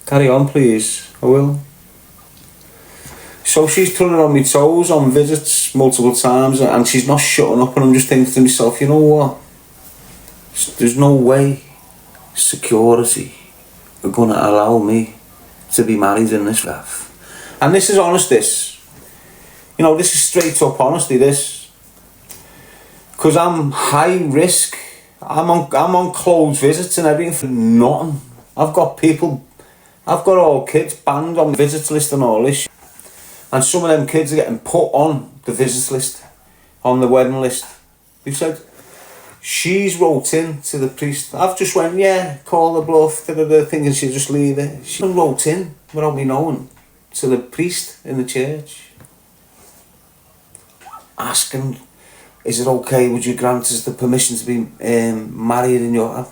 Carry on, please. I will. So she's turning on my toes on visits multiple times, and she's not shutting up, and I'm just thinking to myself, you know what? There's no way security are going to allow me to be married in this life. And this is honest, this. You know, this is straight up honesty, this. Because I'm high risk. I'm on closed visits and everything for nothing. I've got all kids banned on the visits list and all this. And some of them kids are getting put on the visits list, on the wedding list. They said, she's wrote in to the priest. I've just went, yeah, call the bluff, thinking she'll just leave it. She wrote in, without me knowing, to the priest in the church, asking, is it okay, would you grant us the permission to be married in your...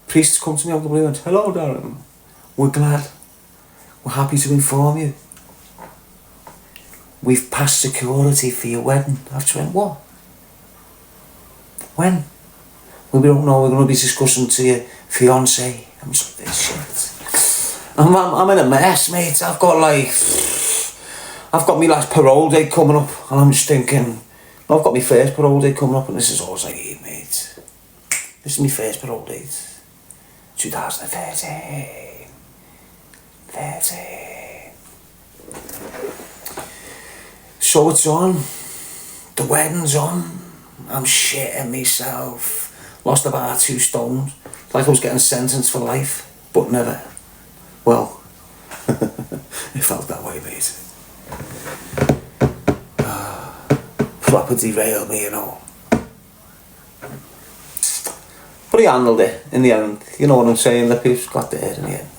Priests come to me out of the blue and, hello Darren, we're glad, we're happy to inform you. We've passed security for your wedding. I've just went, what? When? Well, we don't know, we're going to be discussing to your fiancé. I'm just like, this shit. I'm in a mess, mate. I've got my last parole date coming up, and I'm just thinking, I've got my first parole date coming up, and this is all I need, mate. This is my first parole date. 2013. 13. So it's on. The wedding's on. I'm shitting myself. Lost about 2 stones. Like I was getting sentenced for life, but never. Well, it felt that way, mate. Proper derailed me, you know. But he handled it in the end. You know what I'm saying? The people got there in the end.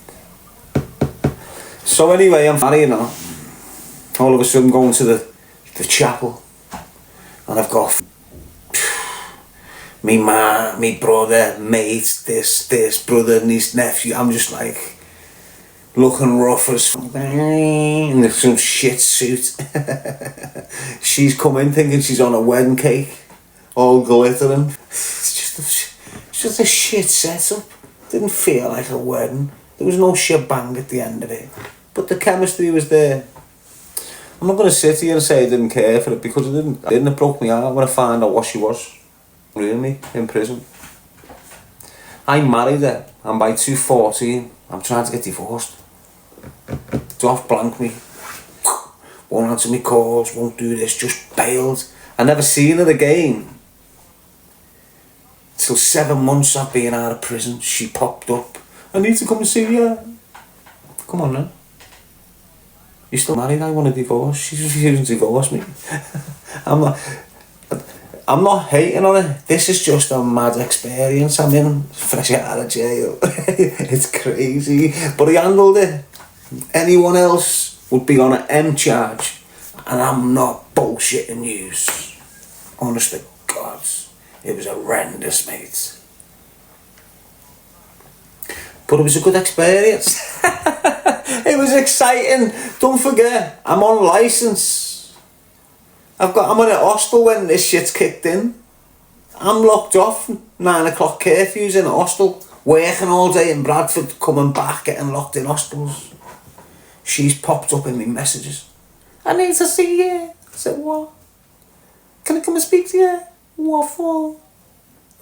So anyway, I'm married now. All of a sudden going to the chapel, and I've got me ma, me brother, mate, this brother and his nephew. I'm just like looking rough as in some shit suit. She's come in thinking she's on a wedding cake, all glittering. It's just a shit setup. Didn't feel like a wedding. There was no shebang at the end of it, but the chemistry was there. I'm not going to sit here and say I didn't care for it, because it didn't. It broke me heart when I found out what she was, really, in prison. I married her, and by 2:14, I'm trying to get divorced. Off blank me. Won't answer me calls, won't do this, just bailed. I never seen her again. Till 7 months I've been out of prison, she popped up. I need to come and see you. Come on then. You're still married, I want a divorce. She's refusing to divorce me. I'm not hating on it. This is just a mad experience. I'm in fresh out of jail. It's crazy. But he handled it. Anyone else would be on an M charge. And I'm not bullshitting you. Honest to God. It was horrendous, mate. But it was a good experience. It was exciting. Don't forget, I'm on licence. I'm in a hostel when this shit's kicked in. I'm locked off. 9 o'clock curfews in a hostel. Working all day in Bradford, coming back, getting locked in hostels. She's popped up in my messages. I need to see you. I said, what? Can I come and speak to you? What for?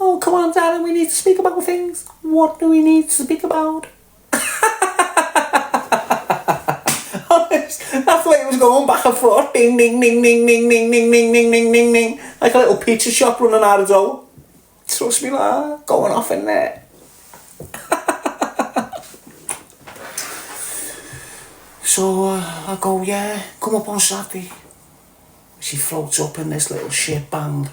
Oh, come on, Darren, we need to speak about things. What do we need to speak about? That's the way it was going back and forth. Ding, ding, ding, ding, ding, ding, ding, ding, ding, ding, ding, ding. Like a little pizza shop running out of dough. Trust me, lad, going off in there. So I go, yeah, come up on Saturday. She floats up in this little shit bang.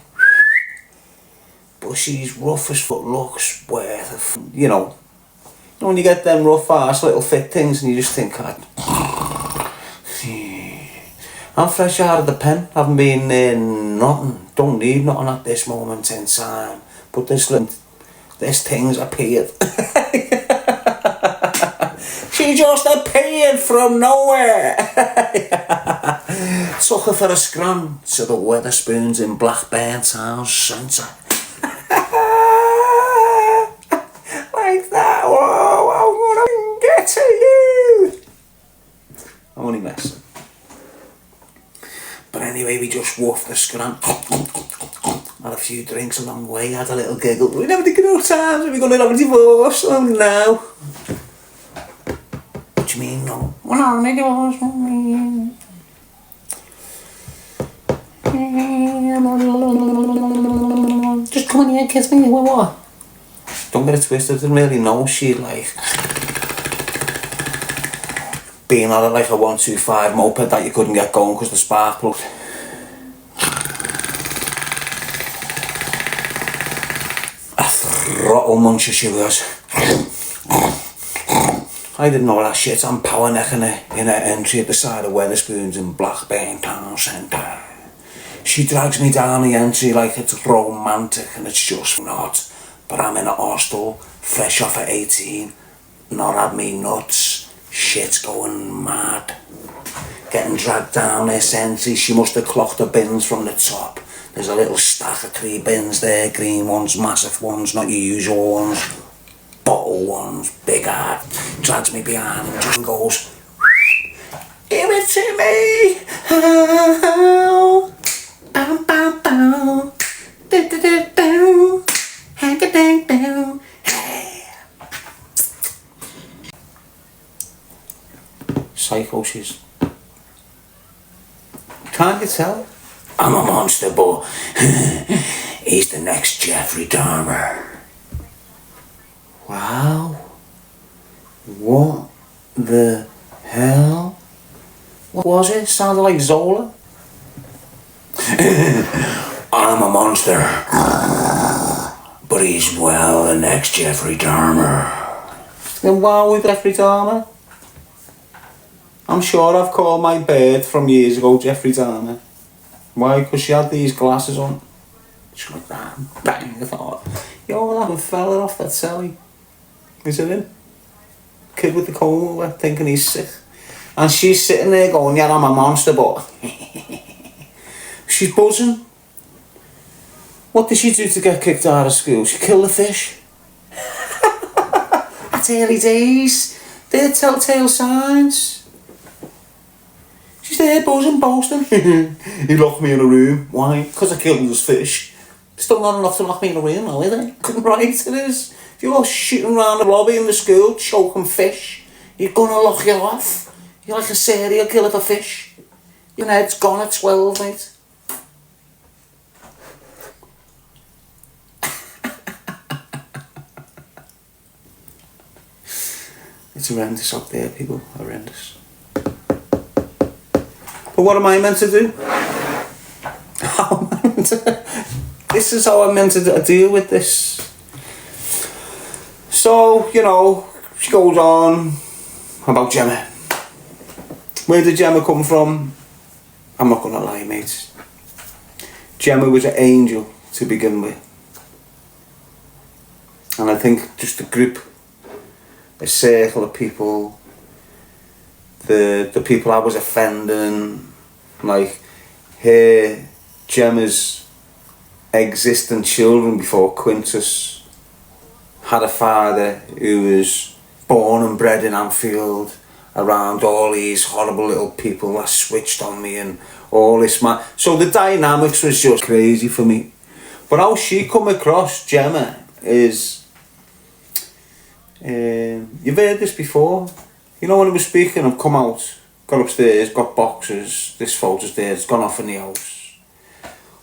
But she's rough as fuck, looks worth of, you know when you get them rough ass little fit things and you just think, I'm fresh out of the pen, haven't been in nothing, don't need nothing at this moment in time, but this thing's appeared. She She just appeared from nowhere. Took her for a scrum to the Wetherspoons in Blackburn Town Centre. Like that. Whoa, I'm gonna get to you. I'm only messing. But anyway, we just woofed the scrum. Had a few drinks along the way, had a little giggle. We never did good times, we're going to have a divorce. Oh no. What do you mean no? Well, no, no divorce. Just come in here and kiss me. What? Don't get it twisted, I didn't really know she'd like being on it like a 125 moped that you couldn't get going because the spark plugged. A throttle muncher she was. I didn't know that shit. I'm power necking her in her entry at the side of Wetherspoons in Blackburn Town Centre. She drags me down the entry like it's romantic and it's just not. But I'm in a hostel, fresh off at 18, not had me nuts. Shit's going mad. Getting dragged down this entry, she must have clocked the bins from the top. There's a little stack of 3 bins there, green ones, massive ones, not your usual ones. Bottle ones, big hard. Drags me behind and just goes, give it to me. Oh, bow, bow, bow. Do, do, do, do. Hank-a-dang-dang. Psycho she's. Can't you tell? I'm a monster, but he's the next Jeffrey Dahmer. Wow. What the hell? What was it? Sounded like Zola. I'm a monster, but he's, well, the next Jeffrey Dahmer. Then why with Jeffrey Dahmer? I'm sure I've called my bird from years ago Jeffrey Dahmer. Why? Because she had these glasses on. She went bang, bang. I thought, yo, that fella off that telly. Is it him? Kid with the comb over, thinking he's sick. And she's sitting there going, yeah, I'm a monster, but she's buzzing. What did she do to get kicked out of school? She killed a fish. That's early days. They're telltale signs. She's there buzzing, boasting. He locked me in a room. Why? Because I killed his fish. Still not enough to lock me in a room, though, is it? Right, it is. If you're shooting around the lobby in the school, choking fish, you're gonna lock you off. You're like a serial killer for fish. Your head's gone at 12, mate. It's horrendous up there, people. Horrendous. But what am I meant to do? How am I meant to... This is how I'm meant to deal with this. So, you know, she goes on about Gemma. Where did Gemma come from? I'm not gonna lie, mate. Gemma was an angel to begin with. And I think just a group, a circle of people, the people I was offending, like her, Gemma's existing children before Quintus had a father who was born and bred in Anfield around all these horrible little people that switched on me and all this man. So the dynamics was just crazy for me. But how she come across Gemma is, you've heard this before. You know when I was speaking, I've come out, got upstairs, got boxes, this photo's there, it's gone off in the house.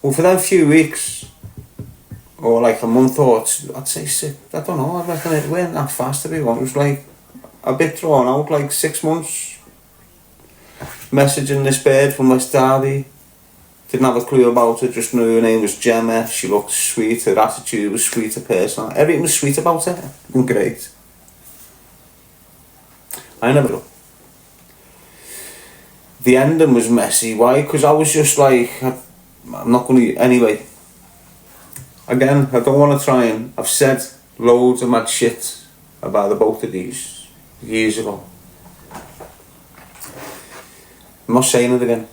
Well, for them few weeks, or like a month or two, I'd say 6, I don't know, I reckon it went that fast to be one. It was like a bit drawn out, like 6 months. Messaging this bird from West Derby. Didn't have a clue about her, just knew her name was Gemma. She looked sweet, her attitude was sweet, her person. Everything was sweet about her and great. I never know. The ending was messy. Why? Because I was just like, I'm not going to... Anyway. Again, I don't want to try and... I've said loads of mad shit about the both of these years ago. I'm not saying it again.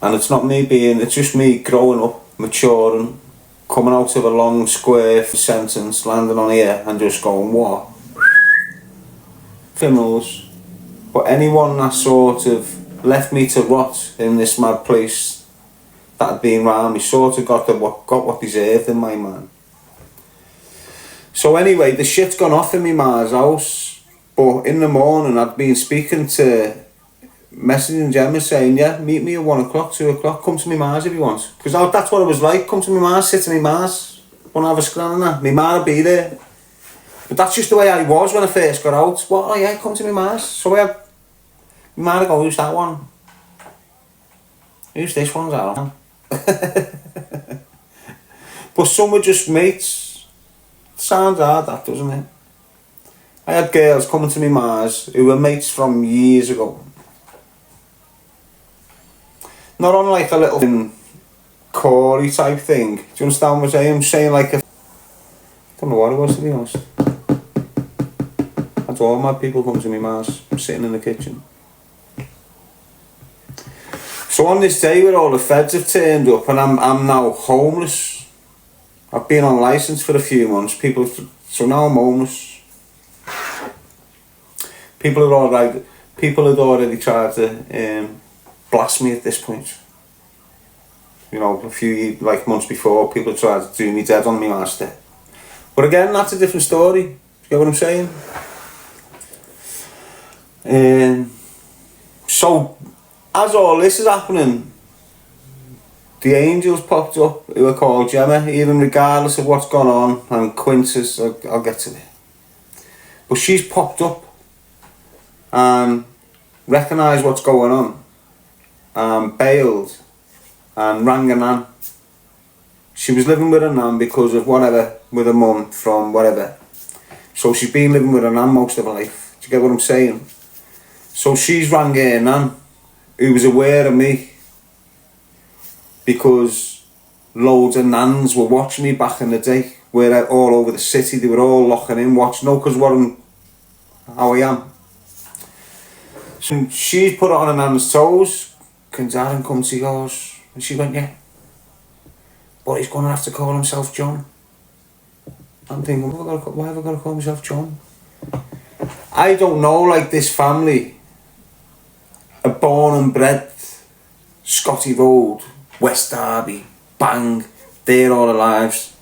And it's not me it's just me growing up, maturing, coming out of a long square sentence, landing on here and just going, what? Criminals. But anyone that sort of left me to rot in this mad place that had been round me sort of got what deserved in my mind. So anyway, the shit's gone off in my ma's house, but in the morning I'd been speaking to, messaging Gemma saying, yeah, meet me at 1 o'clock, 2 o'clock, come to my ma's if you want. Because that's what it was like, come to my ma's, sit to my ma's, want to have a scran and that, my ma would be there. But that's just the way I was when I first got out. What, oh yeah, come to my ma's. So my ma would go, who's that one? Who's this one's out? But some were just mates. Sounds hard, that, doesn't it? I had girls coming to my ma's who were mates from years ago. Not on like a little Corey type thing. Do you understand what I'm saying? I'm saying like I don't know what it was, to be honest. That's all my people come to my ma's. I'm sitting in the kitchen. So on this day where all the feds have turned up and I'm now homeless. I've been on licence for a few months. So now I'm homeless. People had already tried to blast me at this point. You know, a few months before, people tried to do me dead on my master. But again, that's a different story. You get what I'm saying? So, as all this is happening, the angels popped up who are called Gemma, even regardless of what's gone on, and Quintus, I'll get to it. But she's popped up and recognised what's going on, and bailed and rang her nan. She was living with her nan because of whatever, with her mum from whatever. So she's been living with her nan most of her life. Do you get what I'm saying? So she's rang her nan, who was aware of me, because loads of nans were watching me back in the day, where all over the city they were all locking in, watching, how I am. So she put it on her nan's toes. Can Darren come to yours? And she went, yeah. But he's going to have to call himself John. I'm thinking, why have I got to call myself John? I don't know, like this family are born and bred Scotty Road, West Derby, bang, there all their lives.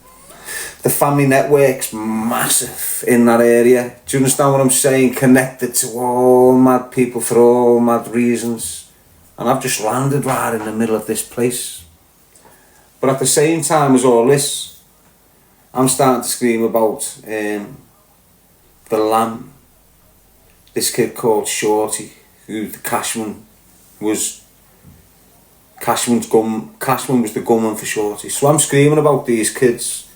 The family network's massive in that area. Do you understand what I'm saying? Connected to all mad people for all mad reasons. And I've just landed right in the middle of this place. But at the same time as all this, I'm starting to scream about the lamb. This kid called Shorty, who the Cashman was. Cashman was the gunman for Shorty. So I'm screaming about these kids.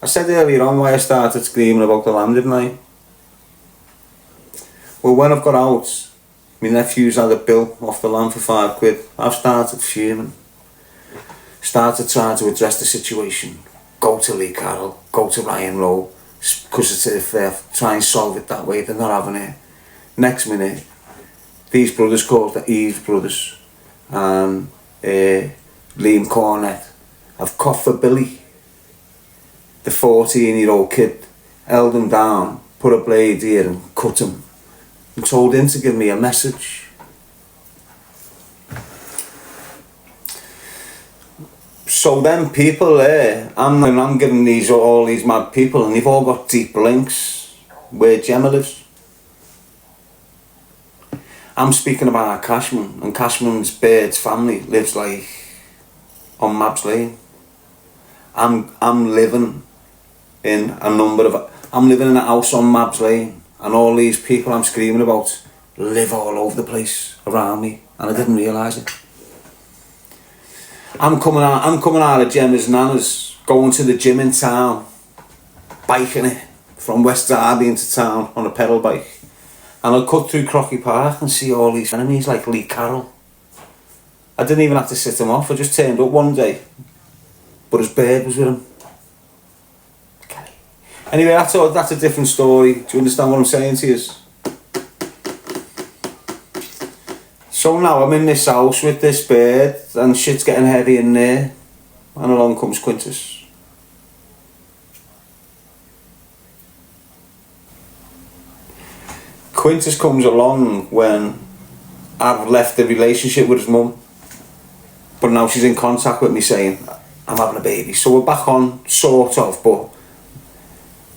I said earlier on why I started screaming about the lamb, didn't I? Well, when I've got out, my nephew's had a bill off the lamb for £5. I've started fuming. Started trying to address the situation. Go to Lee Carroll, go to Ryan Rowe, because if they try and solve it that way, they're not having it. Next minute, these brothers called the Eve brothers and Liam Cornett have coughed for Billy, the 14-year-old kid, held him down, put a blade here and cut him, and told him to give me a message. So then people there, I'm giving all these mad people, and they've all got deep links where Gemma lives. I'm speaking about Cashman, and Cashman's Bird's family lives like on Mabs Lane. I'm living in I'm living in a house on Mabs Lane, and all these people I'm screaming about live all over the place around me, and I didn't realise it. I'm coming out of Gemma's nana's, going to the gym in town, biking it from West Derby into town on a pedal bike. And I'll cut through Crocky Park and see all these enemies like Lee Carroll. I didn't even have to sit him off, I just turned up one day. But his bird was with him. Okay. Anyway, that's a different story. Do you understand what I'm saying to you? So now I'm in this house with this bird and shit's getting heavy in there, and along comes Quintus. Quintus comes along when I've left the relationship with his mum, but now she's in contact with me saying I'm having a baby. So we're back on, sort of, but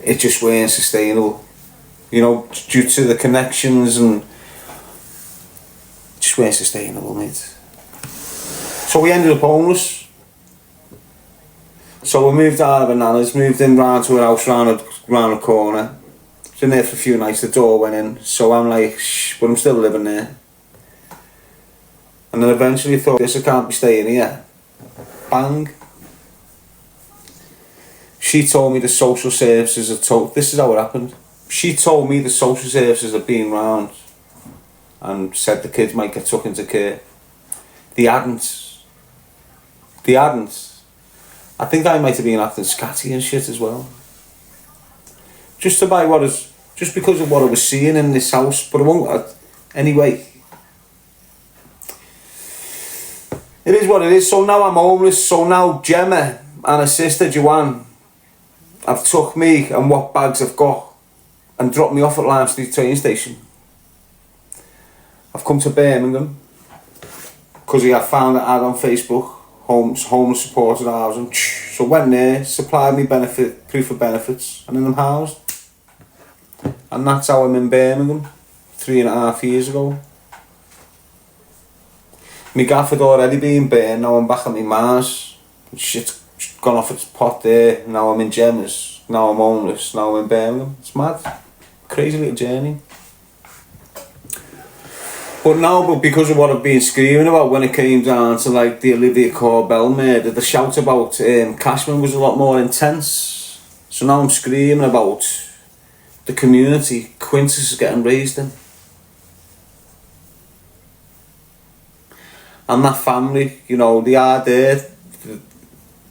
it just weren't sustainable, you know, due to the connections, and just weren't sustainable, mate. So we ended up homeless. So we moved out of her nana's, moved in round to a house round the corner. Was in there for a few nights, the door went in, so I'm like, shh, but I'm still living there. And then eventually thought, this, I can't be staying here. Bang. She told me the social services had told, this is how it happened. She told me the social services had been round and said the kids might get took into care. They hadn't. They hadn't. I think I might have been acting scatty and shit as well. Just because of what I was seeing in this house, but I won't, anyway. It is what it is. So now I'm homeless. So now Gemma and her sister Joanne have took me and what bags I've got and dropped me off at Lime Street train station. I've come to Birmingham because I found an ad on Facebook, homeless supported housing. So went there, supplied me proof of benefits, and then I'm housed. And that's how I'm in Birmingham 3.5 years ago. My gaff had already been burned, now I'm back at my Mars. Shit's gone off its pot there, now I'm in Gemma's, now I'm homeless, now I'm in Birmingham. It's mad. Crazy little journey. But now, because of what I've been screaming about when it came down to like the Olivia Corbell murder, the shout about Cashman was a lot more intense. So now I'm screaming about the community Quintus is getting raised in. And that family, you know, they are there.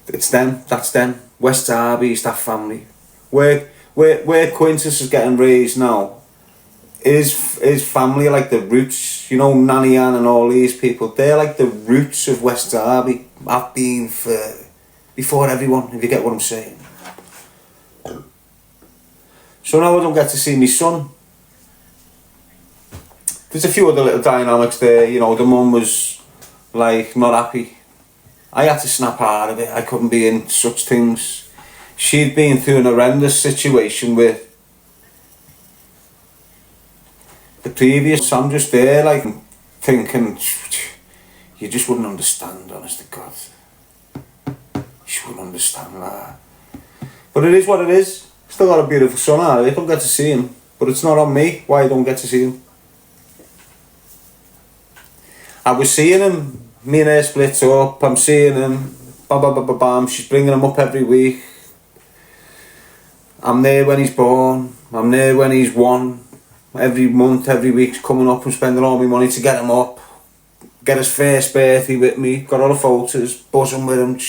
It's them, that's them. West Derby's that family. Where Quintus is getting raised now, his family are like the roots, you know, Nanny Ann and all these people, they're like the roots of West Derby. I've been before everyone, if you get what I'm saying. So now I don't get to see my son. There's a few other little dynamics there, you know, the mum was like not happy. I had to snap out of it, I couldn't be in such things. She'd been through an horrendous situation with the previous, so I'm just there like thinking, you just wouldn't understand, honest to God. You just wouldn't understand that. But it is what it is. Still got a beautiful son out of it, don't get to see him. But it's not on me why I don't get to see him. I was seeing him, me and her split up, I'm seeing him, bam, she's bringing him up every week. I'm there when he's born, I'm there when he's 1. Every month, every week's coming up and spending all my money to get him up. Get his first birthday with me, got all the photos, buzzing with him.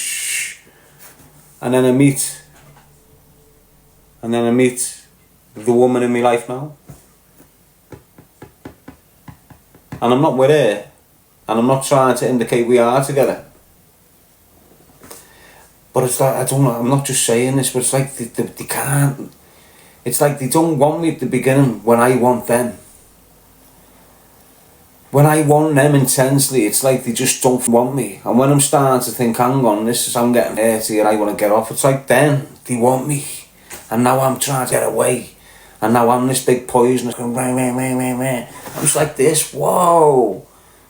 And then I meet the woman in my life now. And I'm not with her. And I'm not trying to indicate we are together. But it's like, I don't know, I'm not just saying this, but it's like they can't. It's like they don't want me at the beginning when I want them. When I want them intensely, it's like they just don't want me. And when I'm starting to think, hang on, I'm getting dirty and I want to get off, it's like then they want me. And now I'm trying to get away. And now I'm this big poison that's going, rah, rah, rah, rah, rah. I'm just like this, whoa.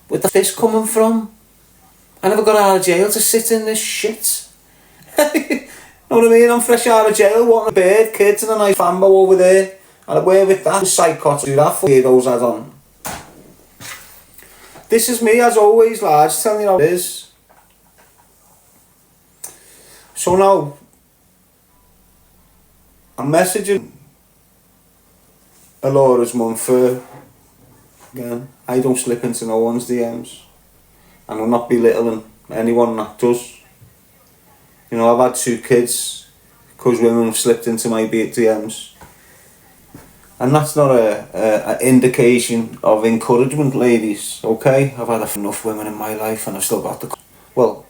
Where's this coming from? I never got out of jail to sit in this shit. Know what I mean? I'm fresh out of jail, wanting a bird, kids and a nice fambo over there. And away with that psychotic do that for those add on. This is me as always, lads, telling you how it is. So now, I'm messaging Alora's mum for, again, I don't slip into no one's DMs. And I'm not belittling anyone that does. You know, I've had 2 kids because women have slipped into my DMs. And that's not a indication of encouragement, ladies, okay? I've had enough women in my life and I've still got the... Well,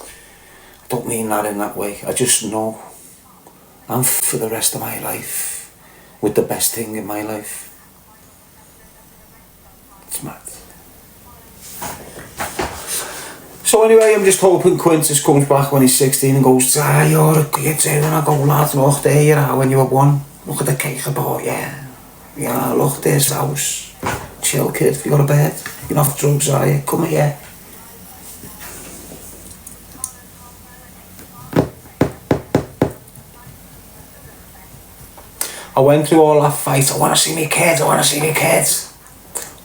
I don't mean that in that way. I just know I'm for the rest of my life with the best thing in my life. It's mad. So anyway, I'm just hoping Quintus comes back when he's 16 and goes, you're a kid too, and I go, lad, look, there you are when you were 1. Look at the cake I bought, yeah. Yeah, look, there's the house. Chill, kid, you got a bed. You're not off drugs, are you? Come here. I went through all that fight. I want to see me kids, I want to see me kids.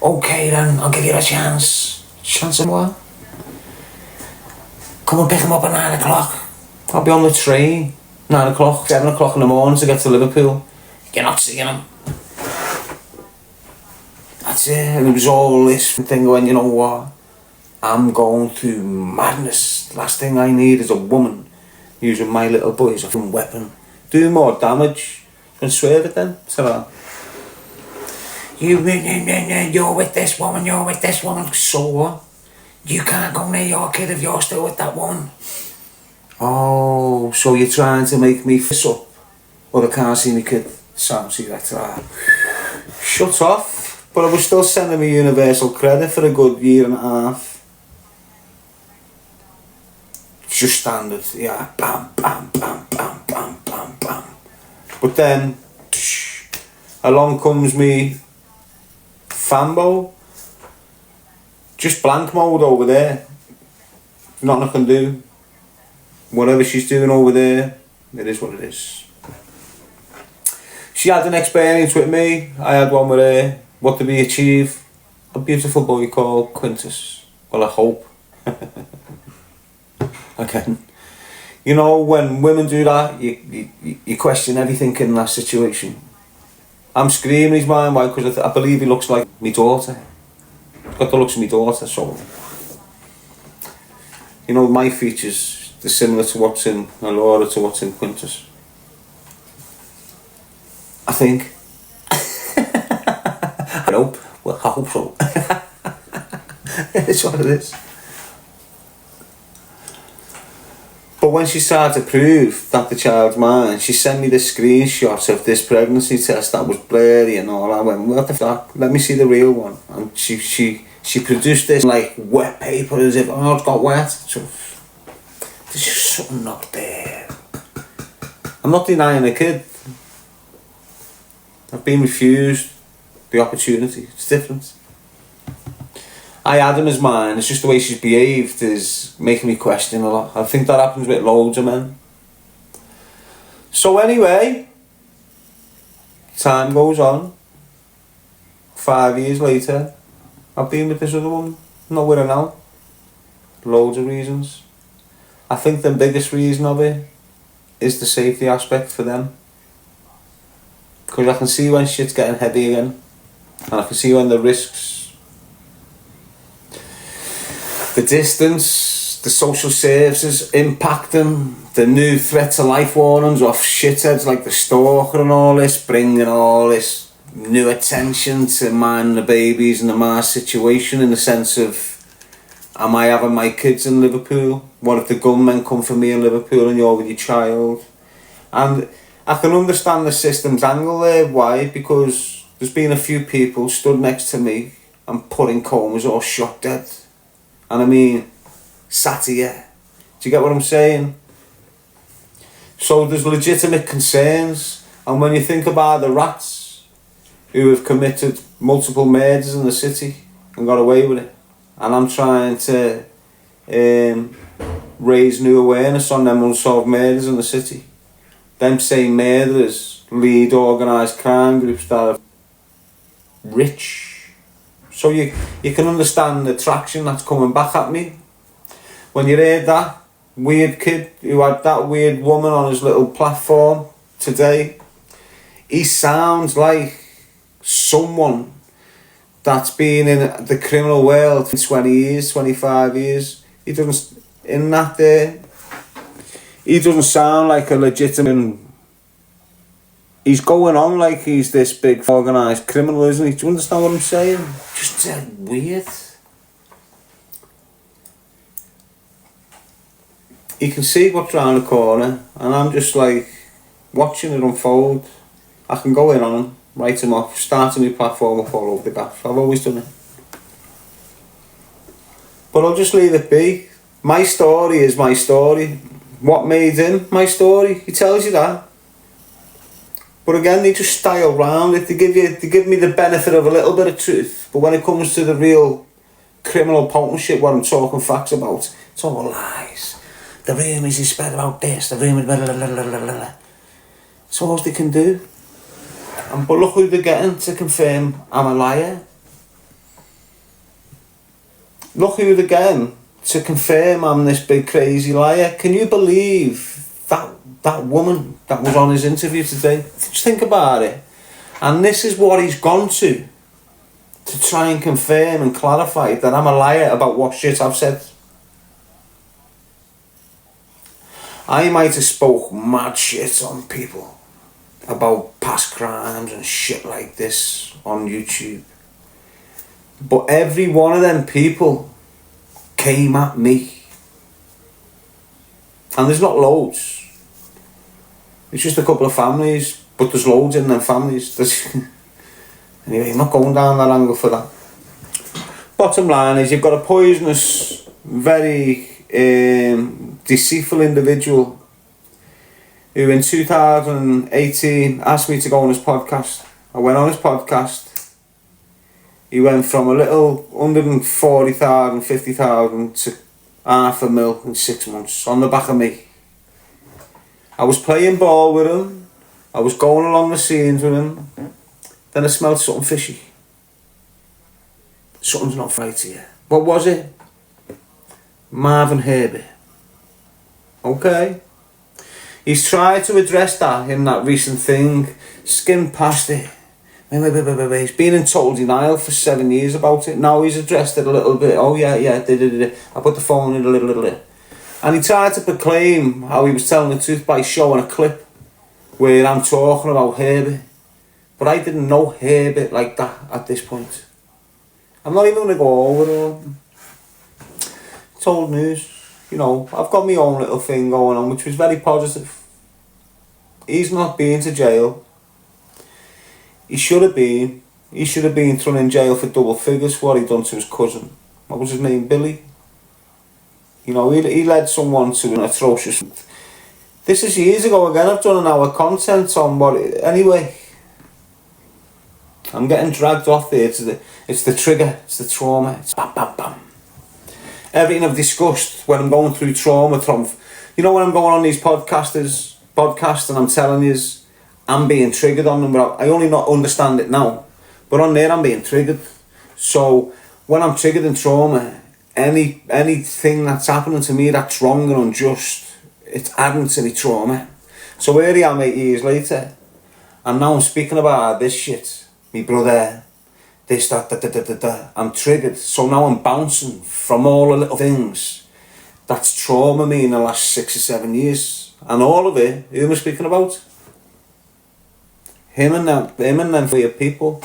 Okay then, I'll give you a chance. Chance of what? Come and pick them up at 9 o'clock. I'll be on the train. 9 o'clock, 7 o'clock in the morning to get to Liverpool. You're not seeing them. That's it. And it was all this thing going, you know what? I'm going through madness. Last thing I need is a woman using my little boy as a weapon. Do more damage. And swerve it then. So you're with this woman, you're with this woman. So what? You can't go near your kid if you're still with that woman. Oh, so you're trying to make me f*** up? Or I can't see my kid. Sam, see that? Shut off. But I was still sending me universal credit for a good year and a half. Just standard, yeah. Bam, bam, bam, bam, bam, bam, bam. But then, along comes me Fambo. Just blank mode over there. Nothing I can do. Whatever she's doing over there, it is what it is. She had an experience with me. I had one with her. What did we achieve? A beautiful boy called Quintus. Well, I hope. Again. You know, when women do that, you question everything in that situation. I'm screaming his mind, why? Because I believe he looks like my daughter. He's got the looks of my daughter, so... You know, my features, they're similar to what's in Laura, to what's in Quintus. I think. I hope. Well, I hope so. It's what it is. But when she started to prove that the child's mine, she sent me the screenshots of this pregnancy test that was blurry and all. I went, what the fuck? Let me see the real one. And she produced this like wet paper as if, oh, it's got wet. So there's just something not there. I'm not denying the kid. I've been refused the opportunity. It's different. I had him as mine. It's just the way she's behaved is making me question a lot. I think that happens with loads of men. So anyway, time goes on. 5 years later, I've been with this other woman. Not with her now. Loads of reasons. I think the biggest reason of it is the safety aspect for them. Because I can see when shit's getting heavy again. And I can see when the risks, the distance, the social services impacting, the new threat to life warnings off shitheads like the stalker and all this, bringing all this new attention to minding the babies and the Mars situation in the sense of, am I having my kids in Liverpool? What if the gunmen come for me in Liverpool and you're with your child? And I can understand the system's angle there. Why? Because there's been a few people stood next to me and put in comas or shot dead. And I mean, sat here. Do you get what I'm saying? So there's legitimate concerns. And when you think about the rats who have committed multiple murders in the city and got away with it, and I'm trying to raise new awareness on them unsolved murders in the city. Them same murderers lead organised crime groups that are rich. So you can understand the traction that's coming back at me. When you heard that weird kid who had that weird woman on his little platform today, he sounds like someone that's been in the criminal world for 20 years, 25 years. He doesn't, in that there, he doesn't sound like a legitimate He's going on like he's this big organised criminal, isn't he? Do you understand what I'm saying? Just weird. You can see what's round the corner, and I'm just like watching it unfold. I can go in on him, write him off, start a new platform up all over the gaff. I've always done it. But I'll just leave it be. My story is my story. What made him my story? He tells you that. But again, they just style round it. They give me the benefit of a little bit of truth. But when it comes to the real criminal potent shit, what I'm talking facts about, it's all lies. The rumours is spread about this, the rumours, blah, blah, blah, blah, blah. It's all they can do. But look who they're getting to confirm I'm a liar. Look who they're getting to confirm I'm this big crazy liar. Can you believe that woman that was on his interview today? Just think about it. And this is what he's gone to try and confirm and clarify that I'm a liar about what shit I've said. I might have spoke mad shit on people about past crimes and shit like this on YouTube. But every one of them people came at me. And there's not loads. It's just a couple of families, but there's loads in them families. Anyway, I'm not going down that angle for that. Bottom line is you've got a poisonous, very deceitful individual who in 2018 asked me to go on his podcast. I went on his podcast. He went from a little 140,000, 50,000 to $500,000 in 6 months on the back of me. I was playing ball with him. I was going along the scenes with him. Then I smelled something fishy. Something's not right here. What was it? Marvin Herbert. Okay. He's tried to address that in that recent thing. Skimmed past it. Wait. He's been in total denial for 7 years about it. Now he's addressed it a little bit. Oh yeah. I put the phone in a little bit. And he tried to proclaim how he was telling the truth by showing a clip where I'm talking about Herbert. But I didn't know Herbert like that at this point. I'm not even going to go over it all. It's old news. You know, I've got my own little thing going on, which was very positive. He's not been to jail. He should have been. He should have been thrown in jail for double figures for what he done to his cousin. What was his name? Billy? You know, he led someone to an atrocious... This is years ago again. I've done an hour content on what... Anyway. I'm getting dragged off there. It's the trigger. It's the trauma. It's bam, bam, bam. Everything I've discussed when I'm going through trauma from... You know when I'm going on these podcasts and I'm telling you I'm being triggered on them, but I only not understand it now. But on there I'm being triggered. So when I'm triggered in trauma, anything that's happening to me that's wrong and unjust, it's adding to my trauma. So here I am 8 years later, and now I'm speaking about this shit. Me brother, this, that. I'm triggered. So now I'm bouncing from all the little things that's trauma me in the last 6 or 7 years. And all of it, who am I speaking about? Him and them weird people.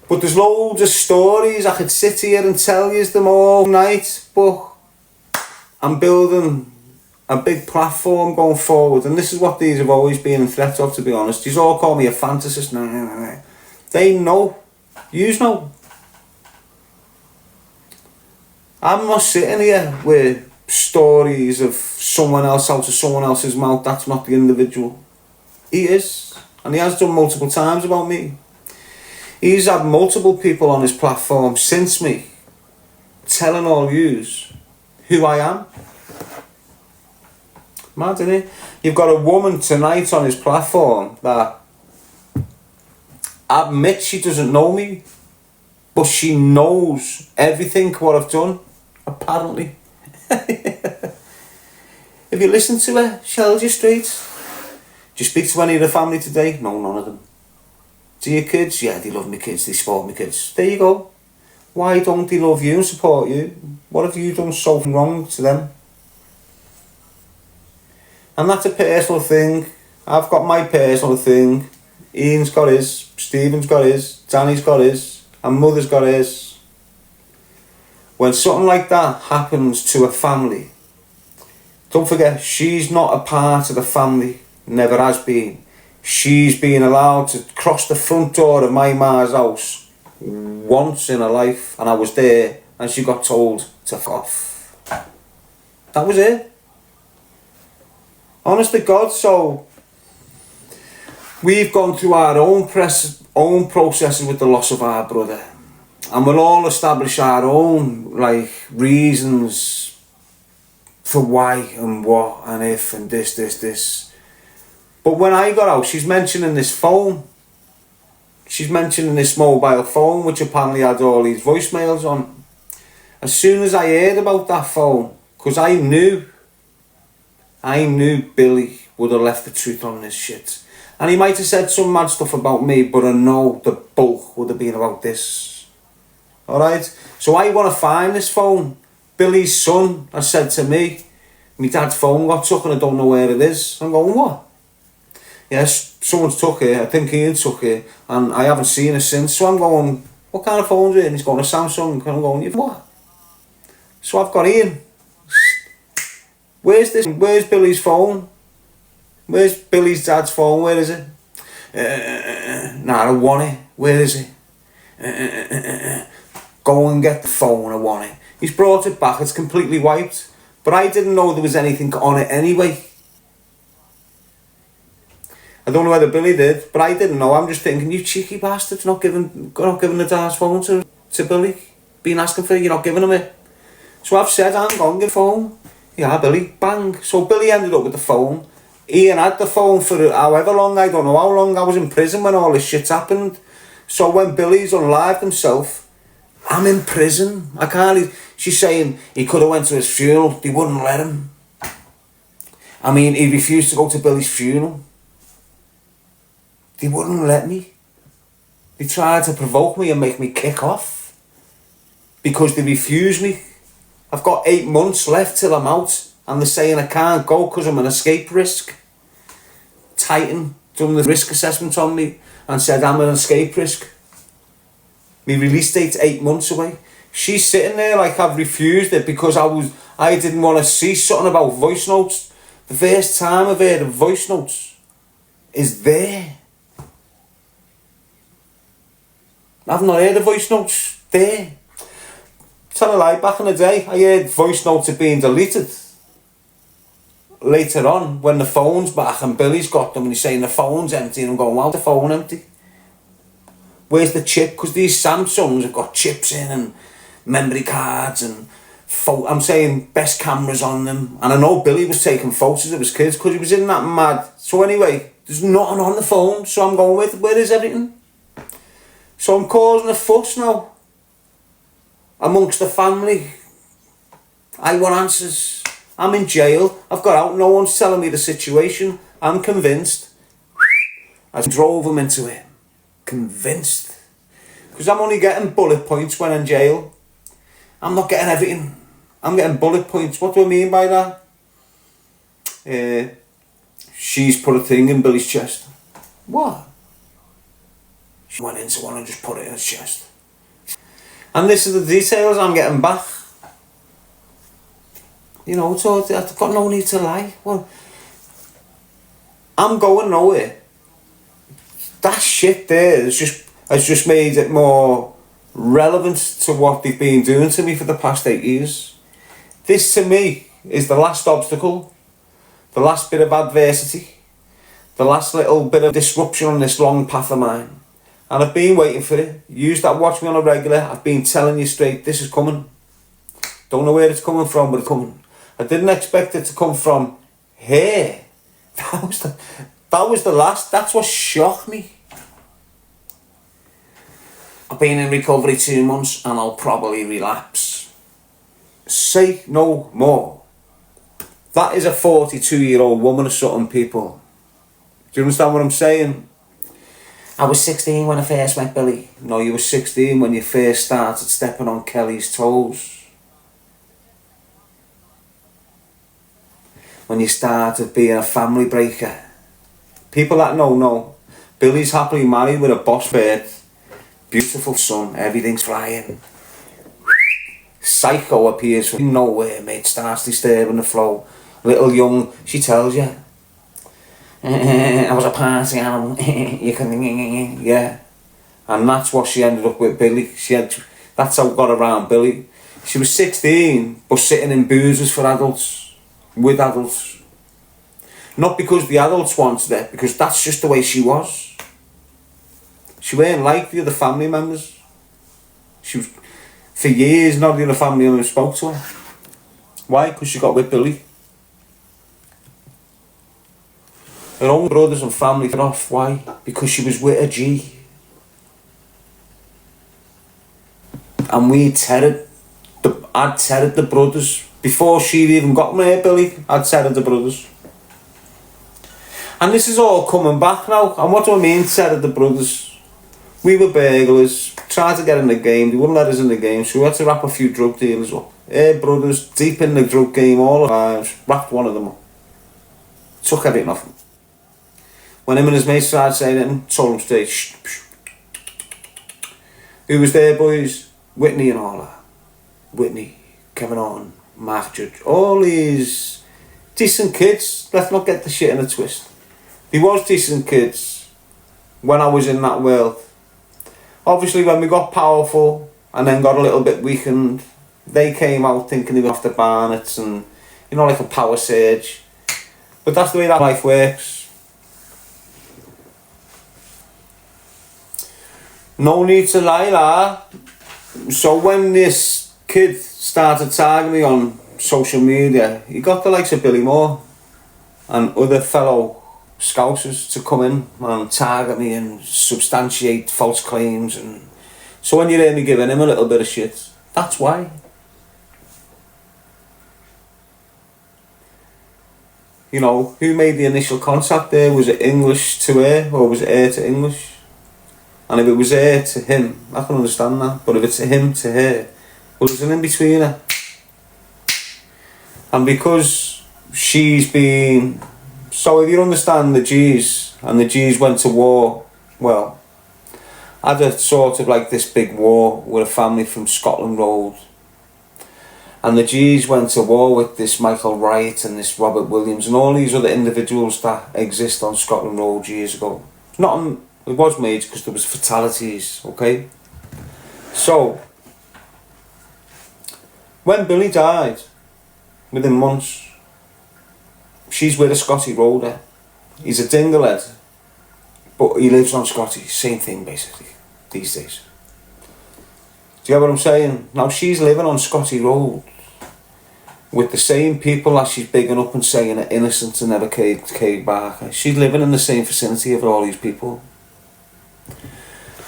But there's loads of stories. I could sit here and tell you them all night, but I'm building a big platform going forward, and this is what these have always been in threat of, to be honest. These all call me a fantasist. No. They know. Yous know. I'm not sitting here with stories of someone else out of someone else's mouth. That's not the individual. He is, and he has done multiple times about me. He's had multiple people on his platform since me telling all yous who I am. Mad, isn't it? You've got a woman tonight on his platform that admits she doesn't know me, but she knows everything what I've done, apparently. If you listen to her, she tells you straight. Do you speak to any of the family today? No, none of them. Do your kids? Yeah, they love me kids, they support me kids. There you go. Why don't they love you and support you? What have you done so wrong to them? And that's a personal thing. I've got my personal thing. Ian's got his, Stephen's got his, Danny's got his, and Mother's got his. When something like that happens to a family, don't forget, she's not a part of the family, never has been. She's been allowed to cross the front door of my ma's house once in her life, and I was there, and she got told to f off. That was it. Honest to God. So we've gone through our own processes with the loss of our brother, and we'll all establish our own reasons for why and what and if and this. But when I got out, she's mentioning this phone. She's mentioning this mobile phone, which apparently had all these voicemails on. As soon as I heard about that phone, because I knew Billy would have left the truth on this shit. And he might have said some mad stuff about me, but I know the bulk would have been about this. Alright? So I want to find this phone. Billy's son has said to me, my dad's phone got took and I don't know where it is. I'm going, what? Yes, someone's took it. I think Ian took it. And I haven't seen it since. So I'm going, what kind of phone's it? And he's going, a Samsung. And I'm going, what? So I've got Ian. Where's Billy's phone? Where's Billy's dad's phone? Where is it? Nah, I want it. Where is it? Go and get the phone, I want it. He's brought it back, it's completely wiped. But I didn't know there was anything on it anyway. I don't know whether Billy did, but I didn't know. I'm just thinking, you cheeky bastards, not giving the dad's phone to Billy. Been asking for it, you're not giving him it. So I've said, I'm going to get the phone. Yeah, Billy, bang. So Billy ended up with the phone. Ian had the phone for however long, I don't know how long. I was in prison when all this shit happened. So when Billy's unlived himself, I'm in prison. I can't. She's saying he could have went to his funeral. They wouldn't let him. I mean, he refused to go to Billy's funeral. They wouldn't let me. They tried to provoke me and make me kick off. Because they refused me. I've got 8 months left till I'm out. And they're saying I can't go because I'm an escape risk. Titan done the risk assessment on me and said I'm an escape risk. My release date's 8 months away. She's sitting there like I've refused it because I didn't want to see something about voice notes. The first time I've heard of voice notes is there. I've not heard of voice notes there. Tell a lie, back in the day I heard voice notes are being deleted. Later on, when the phone's back and Billy's got them and he's saying the phone's empty, and I'm going, why's the phone empty? Where's the chip? Because these Samsungs have got chips in and memory cards and I'm saying best cameras on them. And I know Billy was taking photos of his kids because he was in that mad. So anyway, there's nothing on the phone. So I'm going, where is everything? So I'm causing a fuss now amongst the family. I want answers. I'm in jail. I've got out. No one's telling me the situation. I'm convinced. I drove him into it. Convinced. Because I'm only getting bullet points when in jail. I'm not getting everything. I'm getting bullet points. What do I mean by that? She's put a thing in Billy's chest. What? She went into one and just put it in his chest. And this is the details I'm getting back. You know, so I've got no need to lie. Well, I'm going nowhere. That shit there has just made it more relevant to what they've been doing to me for the past 8 years. This to me is the last obstacle, the last bit of adversity, the last little bit of disruption on this long path of mine. And I've been waiting for it. You that watch me on a regular, I've been telling you straight, this is coming. Don't know where it's coming from, but it's coming. I didn't expect it to come from here. That was the last. That's what shocked me. I've been in recovery 2 months and I'll probably relapse. Say no more. That is a 42-year-old woman or something, people. Do you understand what I'm saying? I was 16 when I first met Billy. No, you were 16 when you first started stepping on Kelly's toes. when you started being a family breaker. People that know. Billy's happily married with a boss bird, beautiful son, everything's flying. Psycho appears from nowhere, mate, starts disturbing the flow. Little young, she tells you, I was a party animal, you can, yeah. And that's what she ended up with Billy. That's how I got around Billy. She was 16, but sitting in boozers for adults, with adults. Not because the adults wanted it, because that's just the way she was. She weren't like the other family members. She was, for years, none of the other family members spoke to her. Why? Because she got with Billy. Her own brothers and family got off. Why? Because she was with a G. And I'd tethered the brothers. Before she'd even got me, Billy, I'd tethered the brothers. And this is all coming back now. And what do I mean, tethered the brothers? We were burglars, tried to get in the game, they wouldn't let us in the game, so we had to wrap a few drug dealers up. Her brothers, deep in the drug game all the time, wrapped one of them up. Took everything off him. When him and his mates started saying it, told him straight, shh, shh. Who was there, boys? Whitney and all that. Whitney, Kevin Orton, Mark Judge, all these decent kids. Let's not get the shit in a twist. They was decent kids when I was in that world. Obviously, when we got powerful and then got a little bit weakened, they came out thinking they were after Barnett's and, you know, like a power surge. But that's the way that life works. No need to lie, lah. So when this kid started tagging me on social media, he got the likes of Billy Moore and other fellow Scousers to come in and target me and substantiate false claims. And so when you hear me giving him a little bit of shit, that's why. You know, who made the initial contact there? Was it English to her or was it her to English? And if it was her to him, I can understand that. But if it's him to her, well, there's an in-betweener. And because she's been... So if you understand the G's, and the G's went to war, well, I had a sort of like this big war with a family from Scotland Road. And the G's went to war with this Michael Wright and this Robert Williams and all these other individuals that exist on Scotland Road years ago. It was made because there was fatalities, okay? So, when Billy died, within months, she's with a Scotty Roader. He's a dinglehead, but he lives on Scotty. Same thing, basically, these days. Do you get what I'm saying? Now, she's living on Scotty Road with the same people that she's bigging up and saying are innocent and never came back. She's living in the same vicinity of all these people.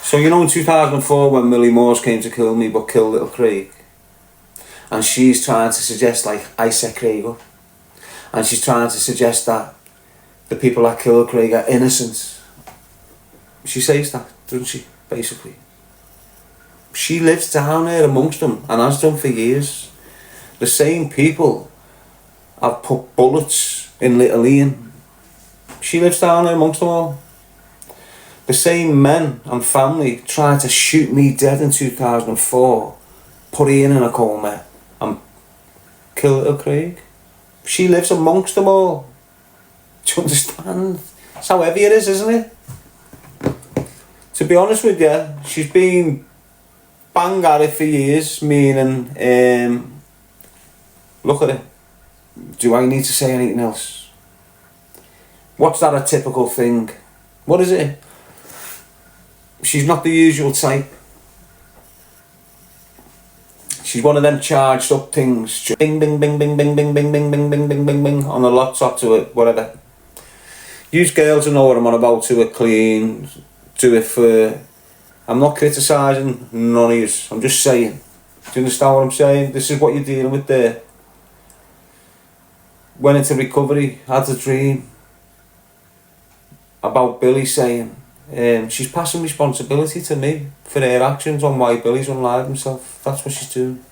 So, you know, in 2004, when Millie Moores came to kill me, but killed little Craig, and she's trying to suggest, like, I set Craig up. And she's trying to suggest that the people that killed Craig are innocent. She says that, doesn't she, basically? She lives down there amongst them and has done for years. The same people have put bullets in little Ian. She lives down there amongst them all. The same men and family tried to shoot me dead in 2004, put Ian in a coma and kill little Craig. She lives amongst them all. Do you understand? That's how heavy it is, isn't it? To be honest with you, she's been bang at it for years, meaning, look at it. Do I need to say anything else? What's that a typical thing? What is it? She's not the usual type. She's one of them charged up things. Bing, bing, bing, bing, bing, bing, bing, bing, bing, bing, bing, bing, bing, on the laptop to it, whatever. Use girls who know what I'm on about, to it clean, do it for... I'm not criticising none of you. I'm just saying. Do you understand what I'm saying? This is what you're dealing with there. Went into recovery, had a dream about Billy saying, she's passing responsibility to me for her actions on why Billy's unalived himself. That's what she's doing.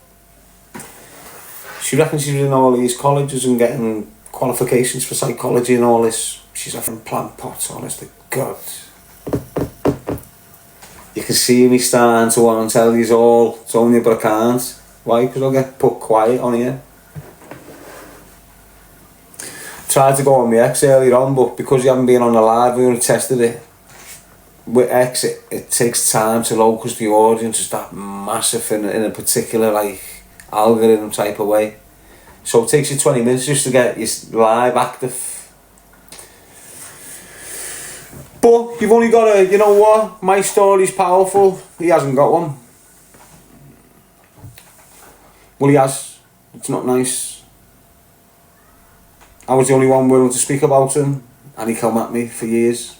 She reckons she's in all these colleges and getting qualifications for psychology and all this. She's having plant pots, honest to God. You can see me starting to want to tell you all, it's only but I can't. Why? Because I'll get put quiet on here. Tried to go on my ex earlier on, but because you haven't been on the live, we only tested it. With X, it takes time to load because the audience is that massive in a particular like algorithm type of way. So it takes you 20 minutes just to get your live active. But you've only got to, you know what, my story's powerful. He hasn't got one. Well, he has. It's not nice. I was the only one willing to speak about him, and he come at me for years.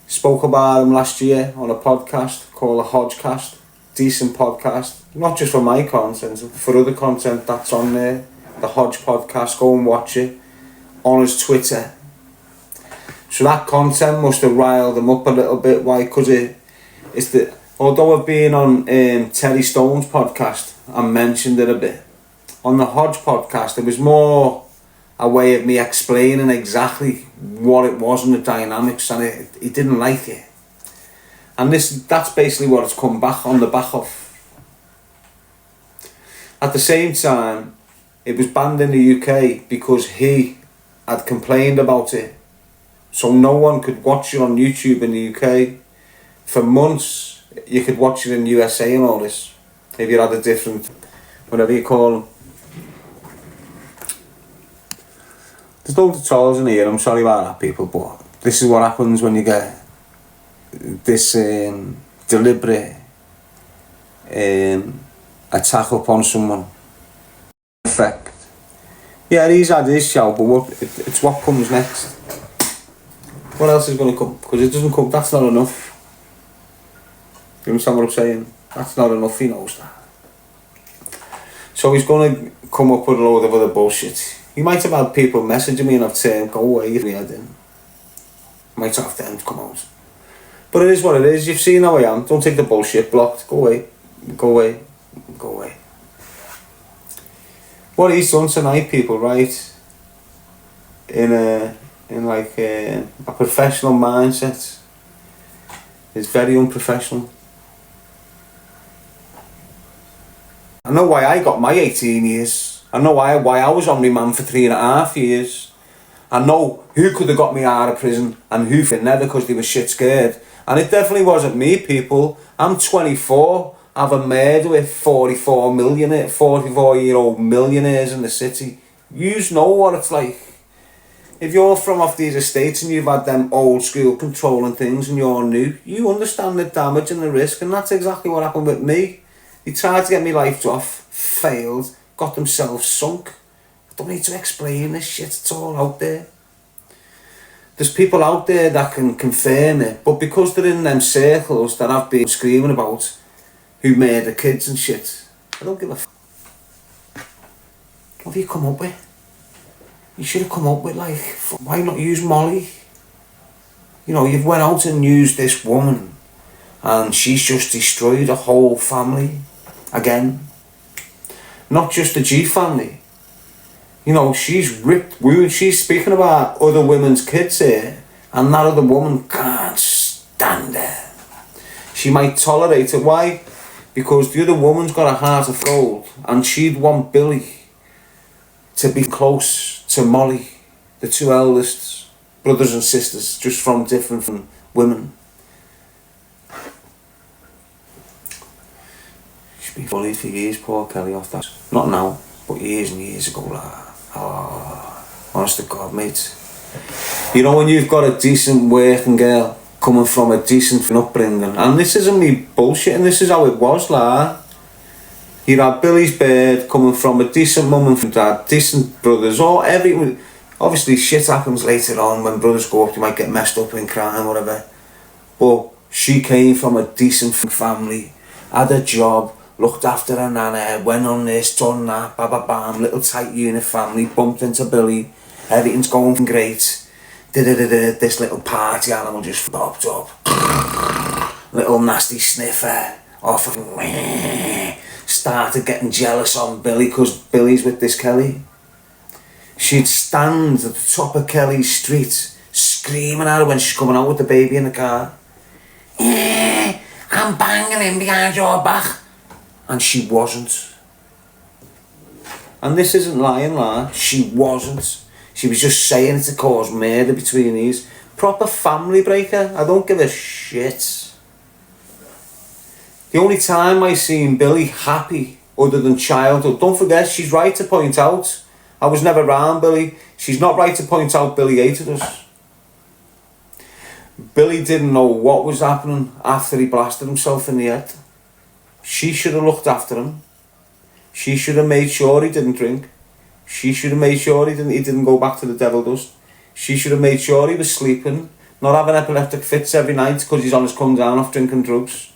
Spoke about him last year on a podcast called the Hodgecast. Decent podcast. Not just for my content, for other content that's on there. The Hodge podcast, go and watch it. On his Twitter. So that content must have riled him up a little bit. Why? Because it's the... Although I've been on Terry Stone's podcast, I mentioned it a bit. On the Hodge podcast, it was more a way of me explaining exactly what it was and the dynamics, and he didn't like it. And that's basically what it's come back on the back of. At the same time, it was banned in the UK because he had complained about it. So no one could watch it on YouTube in the UK. For months, you could watch it in the USA and all this. If you had a different, whatever you call them. There's loads of trolls in here, I'm sorry about that, people, but this is what happens when you get this deliberate attack upon someone. Effect. Yeah, he's had his show, but it's what comes next. What else is going to come? Because it doesn't come, that's not enough. You understand what I'm saying? That's not enough, he knows that. So he's going to come up with a load of other bullshit. He might have had people messaging me and I've said, go away if we had in. Might have them come out. But it is what it is. You've seen how I am. Don't take the bullshit. Blocked. Go away. Go away. Go away. What he's done tonight, people, right? In like a professional mindset, is very unprofessional. I know why I got my 18 years. I know why I was on remand for 3.5 years. I know who could have got me out of prison and who could never because they were shit scared. And it definitely wasn't me, people. I'm 24. I have a murder with 44-year-old millionaires in the city. Yous know what it's like. If you're from off these estates and you've had them old school controlling things and you're new, you understand the damage and the risk, and that's exactly what happened with me. They tried to get me life off, failed, got themselves sunk. I don't need to explain this shit, it's all out there. There's people out there that can confirm it, but because they're in them circles that I've been screaming about, who murder kids and shit, I don't give a f***. What have you come up with? You should have come up with like, why not use Molly? You know, you've went out and used this woman and she's just destroyed a whole family again. Not just the G family. You know, she's ripped wounds. She's speaking about other women's kids here, and that other woman can't stand her. She might tolerate it. Why? Because the other woman's got a heart of gold, and she'd want Billy to be close to Molly, the two eldest brothers and sisters, just from different women. She's been bullied for years, poor Kelly, off that. Not now, but years and years ago, like. Oh, honest to God, mate. You know when you've got a decent working girl coming from a decent upbringing, and this isn't me bullshitting, this is how it was, like. You had Billy's bird coming from a decent mum and dad, decent brothers, or everyone. Obviously shit happens later on when brothers go up, you might get messed up in crime, whatever. But she came from a decent family, had a job, looked after her nana, went on this, done that, bam, little tight unit family, bumped into Billy, everything's going great. This little party animal just popped up. Little nasty sniffer, off of started getting jealous on Billy because Billy's with this Kelly. She'd stand at the top of Kelly's street screaming at her when she's coming out with the baby in the car. Yeah, I'm banging him behind your back. And she wasn't. And this isn't lying, like, she wasn't. She was just saying it to cause murder between these. Proper family breaker. I don't give a shit. The only time I seen Billy happy other than childhood, don't forget, she's right to point out, I was never around Billy. She's not right to point out Billy hated us. Billy didn't know what was happening after he blasted himself in the head. She should have looked after him. She should have made sure he didn't drink. She should have made sure he didn't go back to the devil dust. She should have made sure he was sleeping, not having epileptic fits every night because he's on his come down off drinking drugs.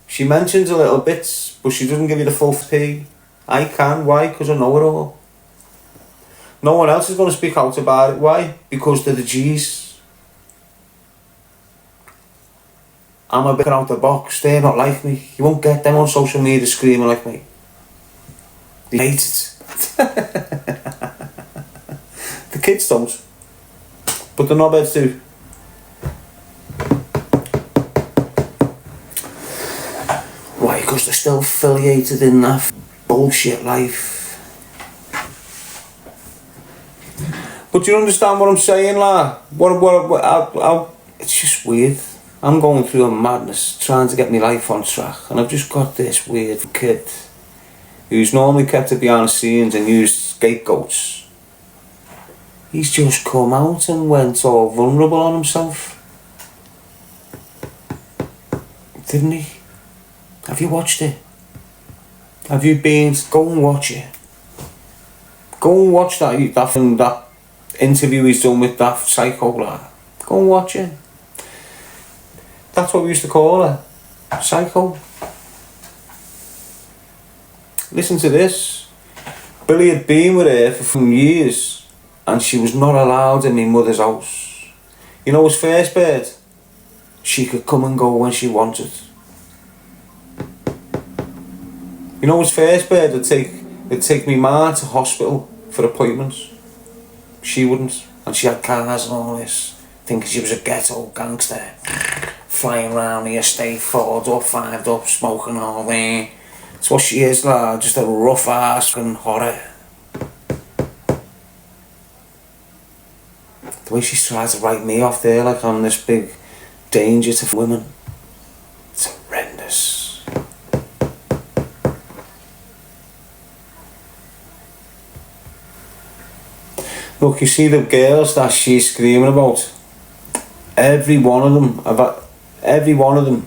She mentions a little bit, but she doesn't give you the full P. I can. Why? Because I know it all. No one else is going to speak out about it. Why? Because they're the G's. I'm a bit out the box. They're not like me. You won't get them on social media screaming like me. They hate it. The kids don't. But the knobheads do. Why? Because they're still affiliated in that bullshit life. But do you understand what I'm saying, lad? It's just weird. I'm going through a madness, trying to get my life on track, and I've just got this weird kid who's normally kept it behind the scenes and used scapegoats. He's just come out and went all vulnerable on himself. Didn't he? Have you watched it? Have you been? Go and watch it. Go and watch that interview he's done with that psycho lad. Go and watch it. That's what we used to call her. Psycho. Listen to this. Billy had been with her for years and she was not allowed in my mother's house. You know his first bird? She could come and go when she wanted. You know his first bird would take me ma to hospital for appointments. She wouldn't. And she had cars and all this. Thinking she was a ghetto gangster. Flying around the estate, 4'd up, 5'd up, smoking all day. That's what she is, lad. Just a rough ass fucking horror. The way she's trying to write me off there like I'm this big danger to women. It's horrendous. Look, you see the girls that she's screaming about? Every one of them.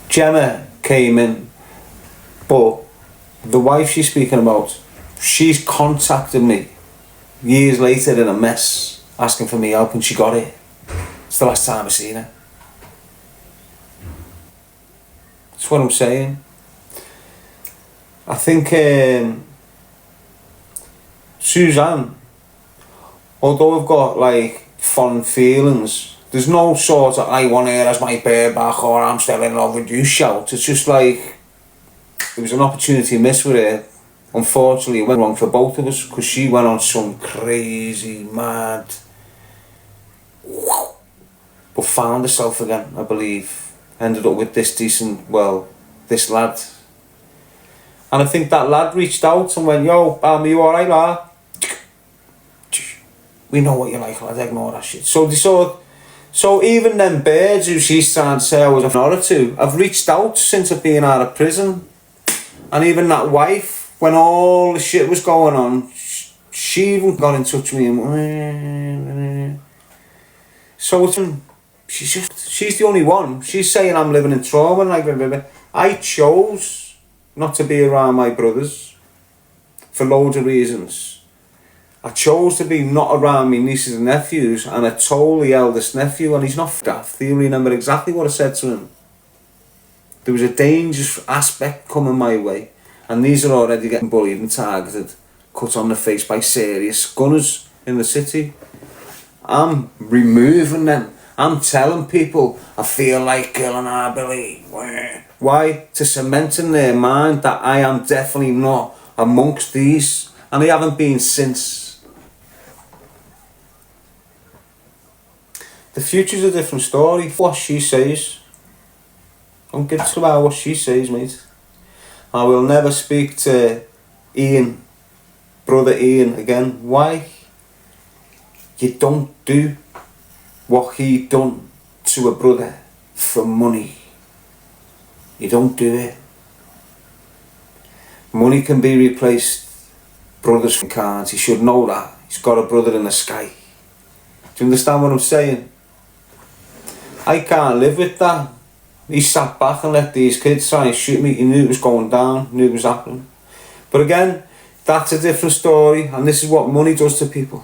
Gemma came in, but the wife she's speaking about, she's contacted me years later in a mess, asking for me help, and she got it. It's the last time I seen her. That's what I'm saying. I think Suzanne, although I've got like fond feelings, there's no sort of I want her as my bear back or I'm still in love with you shout. It's just like there was an opportunity missed with her. Unfortunately it went wrong for both of us because she went on some crazy mad but found herself again, I believe. Ended up with this this lad. And I think that lad reached out and went, yo, Amie, you alright, lad? We know what you like, lad, ignore that shit. So even them birds who she's trying to say I was a honor to, have reached out since I've been out of prison. And even that wife, when all the shit was going on, she even got in touch with me. So she's the only one. She's saying I'm living in trauma and like, I chose not to be around my brothers for loads of reasons. I chose to be not around my nieces and nephews, and I told the eldest nephew, and he's not daft, he'll remember exactly what I said to him. There was a dangerous aspect coming my way, and these are already getting bullied and targeted, cut on the face by serious gunners in the city. I'm removing them. I'm telling people I feel like killing our Billy. Why? To cement in their mind that I am definitely not amongst these. And they haven't been since. The future's a different story. What she says. Don't give a about what she says, mate. I will never speak to Ian, brother Ian, again. Why? You don't do what he done to a brother for money. You don't do it. Money can be replaced. Brothers can't. He should know that. He's got a brother in the sky. Do you understand what I'm saying? I can't live with that. He sat back and let these kids try and shoot me. He knew it was going down, knew it was happening. But again, that's a different story, and this is what money does to people.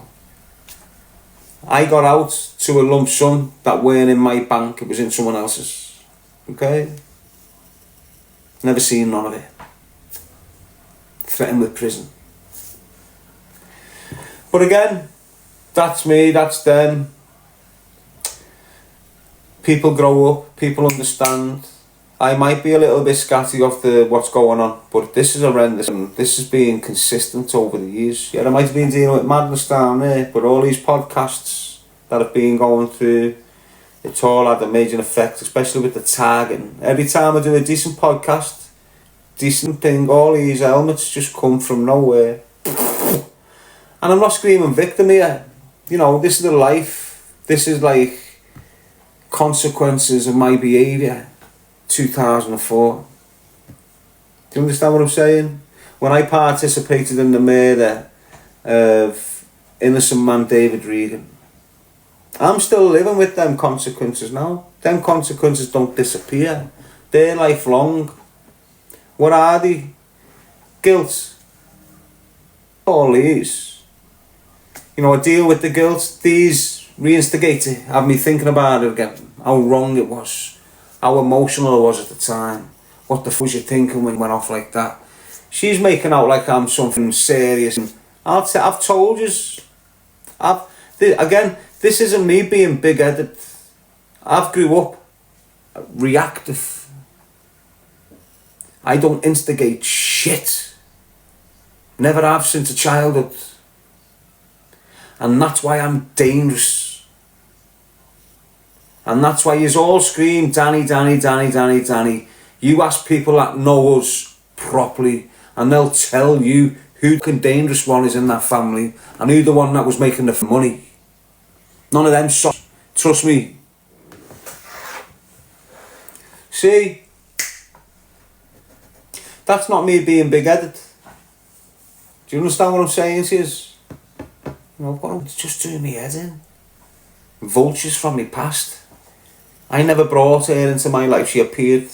I got out to a lump sum that weren't in my bank, it was in someone else's. Okay? Never seen none of it. Threatened with prison. But again, that's me, that's them. People grow up, people understand. I might be a little bit scatty off what's going on, but this is horrendous, and this has been consistent over the years. Yeah, I might have been dealing with madness down there, but all these podcasts that have been going through, it's all had a major effect, especially with the tagging. Every time I do a decent podcast, decent thing, all these elements just come from nowhere. And I'm not screaming victim here. You know, this is the life. This is like consequences of my behaviour. 2004. Do you understand what I'm saying? When I participated in the murder of innocent man David Regan, I'm still living with them consequences now. Them consequences don't disappear. They're lifelong. What are they? Guilt. All these. You know, I deal with the guilt. These reinstigate it. Have me thinking about it again. How wrong it was. How emotional I was at the time. What the fuck was you thinking when you went off like that? She's making out like I'm something serious. I've told you. Again, this isn't me being big-headed. I've grew up reactive. I don't instigate shit. Never have since a childhood. And that's why I'm dangerous. And that's why you all scream, Danny, Danny, Danny, Danny, Danny. You ask people that know us properly and they'll tell you who the dangerous one is in that family and who the one that was making the money. None of them trust me. See? That's not me being big-headed. Do you understand what I'm saying to you? You know, it's just doing me head in. Vultures from my past. I never brought her into my life. She appeared.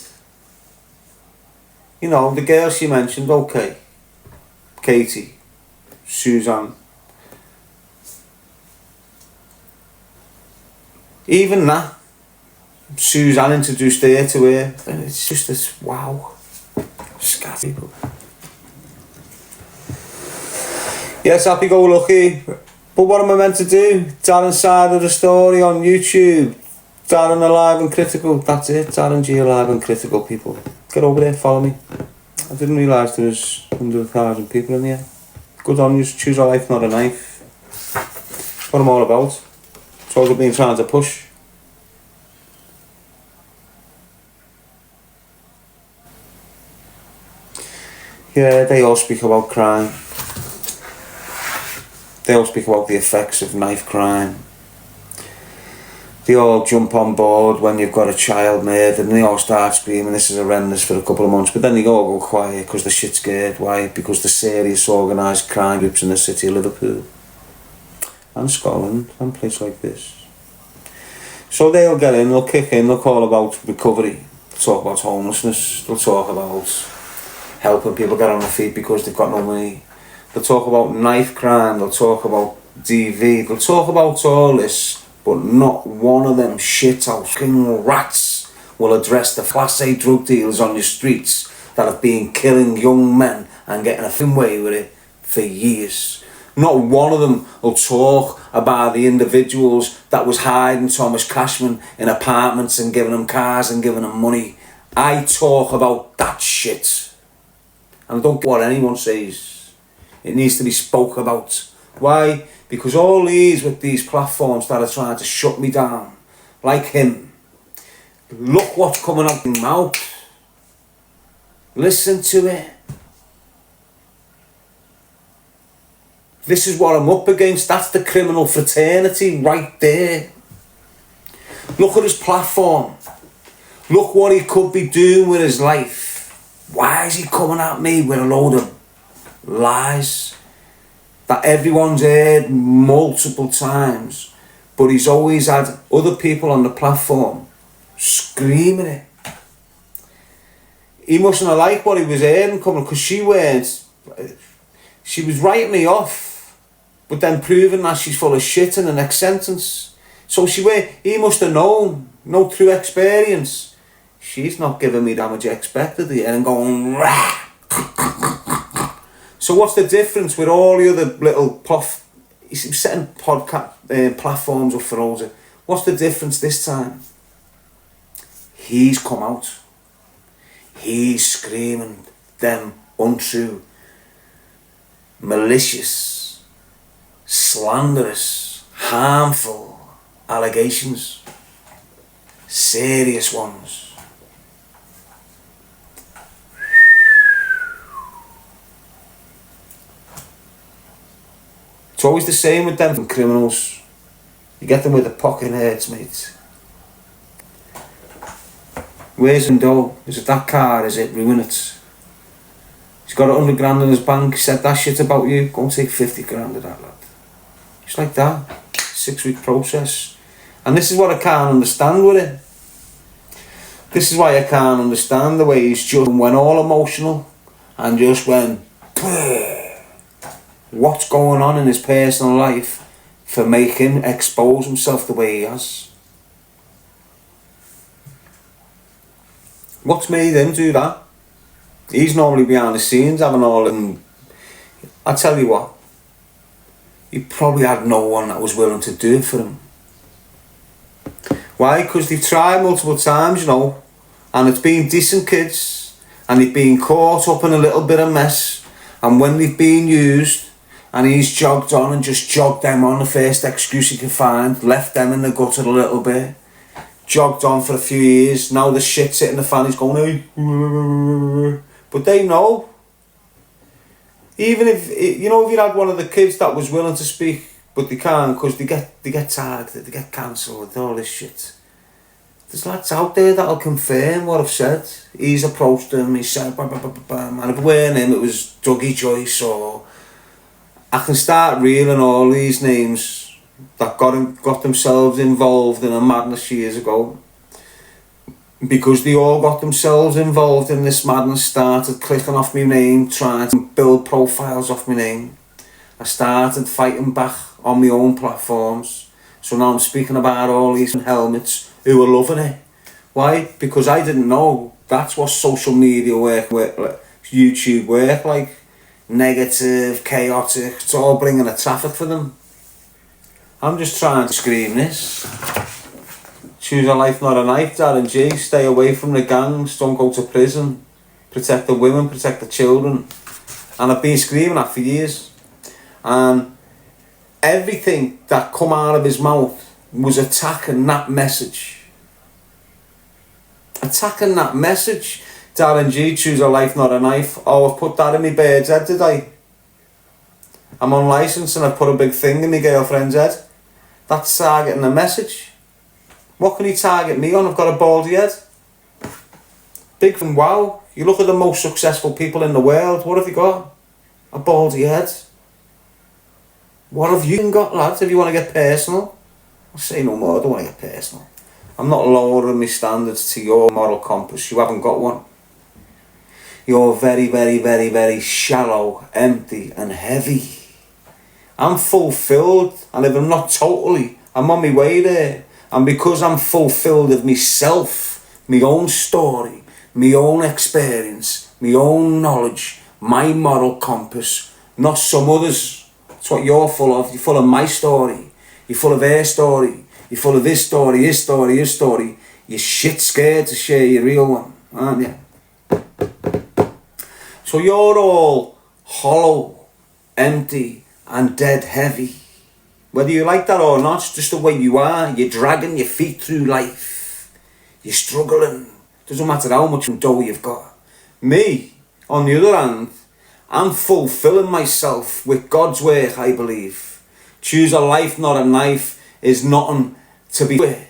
You know, the girl she mentioned, okay. Katie. Suzanne. Even that. Suzanne introduced her to her. And it's just this, wow. Scat people. Yes, happy-go-lucky. But what am I meant to do? Darren's side of the story on YouTube. Darren Alive and Critical. That's it. Darren G Alive and Critical, people. Get over there, follow me. I didn't realise there was 100,000 people in here. Good on you. Choose a life, not a knife. That's what I'm all about. It's what I've been trying to push. Yeah, they all speak about crime. They all speak about the effects of knife crime. They all jump on board when you've got a child murdered and they all start screaming, this is horrendous, for a couple of months, but then they all go quiet because they're shit scared. Why? Because the serious organised crime groups in the city of Liverpool and Scotland and places like this. So they'll get in, they'll kick in, they'll call about recovery, they'll talk about homelessness, they'll talk about helping people get on their feet because they've got no money. They'll talk about knife crime, they'll talk about DV, they'll talk about all this, but not one of them shithouse king rats will address the Class A drug dealers on your streets that have been killing young men and getting a thin way with it for years. Not one of them will talk about the individuals that was hiding Thomas Cashman in apartments and giving them cars and giving them money. I talk about that shit. And I don't care what anyone says. It needs to be spoke about. Why? Because all these with these platforms that are trying to shut me down, like him, look what's coming out of my mouth. Listen to it. This is what I'm up against. That's the criminal fraternity right there. Look at his platform. Look what he could be doing with his life. Why is he coming at me with a load of lies that everyone's heard multiple times, but he's always had other people on the platform screaming it. He mustn't have liked what he was hearing coming, because she was writing me off, but then proving that she's full of shit in the next sentence. So he must have known, no true experience. She's not giving me that much expected here and going, rah. So what's the difference with all the other little he's setting podcast platforms up for Rosa? What's the difference this time? He's come out. He's screaming them untrue, malicious, slanderous, harmful allegations. Serious ones. It's always the same with them criminals. You get them with the pocket hurts, mate. Where's him though? Is it that car? Is it? Ruin it. He's got 100 grand in his bank. He said that shit about you. Go and take 50 grand of that, lad. Just like that. 6-week process. And this is what I can't understand with it. This is why I can't understand the way he's just went all emotional and just went, what's going on in his personal life for making him expose himself the way he has. What's made him do that? He's normally behind the scenes having all, and I tell you what, he probably had no one that was willing to do it for him. Why? Because they've tried multiple times, you know, and it's been decent kids, and they've been caught up in a little bit of mess, and when they've been used, and he's jogged on and just jogged them on the first excuse he could find, left them in the gutter a little bit, jogged on for a few years, now the shit's hitting the fan, he's going, hey. But they know. Even if, you know, if you had one of the kids that was willing to speak, but they can't because they get tagged, they get cancelled, all this shit. There's lads out there that'll confirm what I've said. He's approached them, he said, bam, bam, bam, bam, and if it weren't him, it was Dougie Joyce, or I can start reeling all these names that got themselves involved in a madness years ago. Because they all got themselves involved in this madness, started clicking off my name, trying to build profiles off my name. I started fighting back on my own platforms. So now I'm speaking about all these helmets who are loving it. Why? Because I didn't know that's what social media work, YouTube work like. Negative, chaotic, it's all bringing the traffic for them. I'm just trying to scream this. Choose a life, not a knife, Darren G. Stay away from the gangs, don't go to prison. Protect the women, protect the children. And I've been screaming that for years. And everything that come out of his mouth was attacking that message. Attacking that message. Darren G, choose a life, not a knife. Oh, I've put that in my bird's head, did I? I'm on licence and I've put a big thing in my girlfriend's head. That's targeting the message. What can he target me on? I've got a baldy head. Big thing, wow. You look at the most successful people in the world, what have you got? A baldy head. What have you got, lads, if you want to get personal? I'll say no more, I don't want to get personal. I'm not lowering my standards to your moral compass, you haven't got one. You're very, very, very, very shallow, empty and heavy. I'm fulfilled, and if I'm not totally, I'm on my way there. And because I'm fulfilled of myself, my own story, my own experience, my own knowledge, my moral compass, not some others. It's what you're full of. You're full of my story. You're full of her story. You're full of his story, his story, his story. You're shit scared to share your real one, aren't you? So you're all hollow, empty and dead heavy. Whether you like that or not, it's just the way you are. You're dragging your feet through life. You're struggling. Doesn't matter how much dough you've got. Me, on the other hand, I'm fulfilling myself with God's work, I believe. Choose a life, not a knife, is nothing to be with.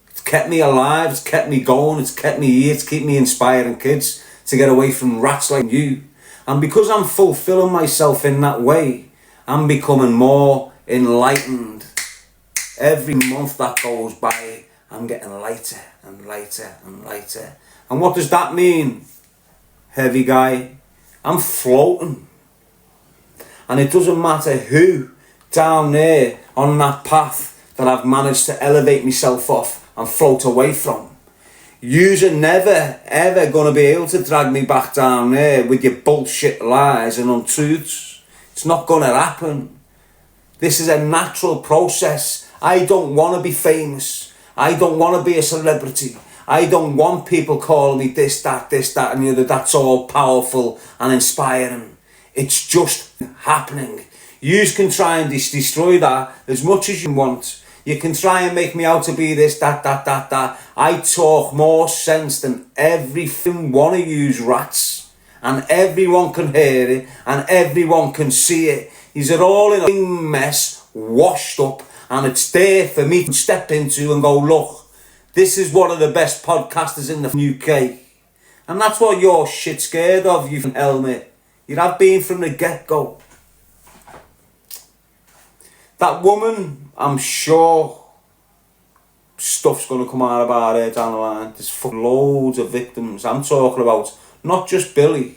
It's kept me alive, it's kept me going, it's kept me here, it's kept me inspiring kids to get away from rats like you. And because I'm fulfilling myself in that way, I'm becoming more enlightened. Every month that goes by, I'm getting lighter and lighter and lighter. And what does that mean, heavy guy? I'm floating. And it doesn't matter who down there on that path that I've managed to elevate myself off and float away from. You're never ever going to be able to drag me back down there with your bullshit lies and untruths. It's not going to happen. This is a natural process. I don't want to be famous. I don't want to be a celebrity. I don't want people calling me this, that and the other. That's all powerful and inspiring. It's just happening. You can try and destroy that as much as you want. You can try and make me out to be this, that. I talk more sense than every one of you rats. And everyone can hear it. And everyone can see it. These are all in a mess, washed up. And it's there for me to step into and go, look, this is one of the best podcasters in the UK. And that's what you're shit scared of, you helmet. You have been from the get-go. That woman, I'm sure stuff's going to come out about her down the line. There's loads of victims. I'm talking about not just Billy.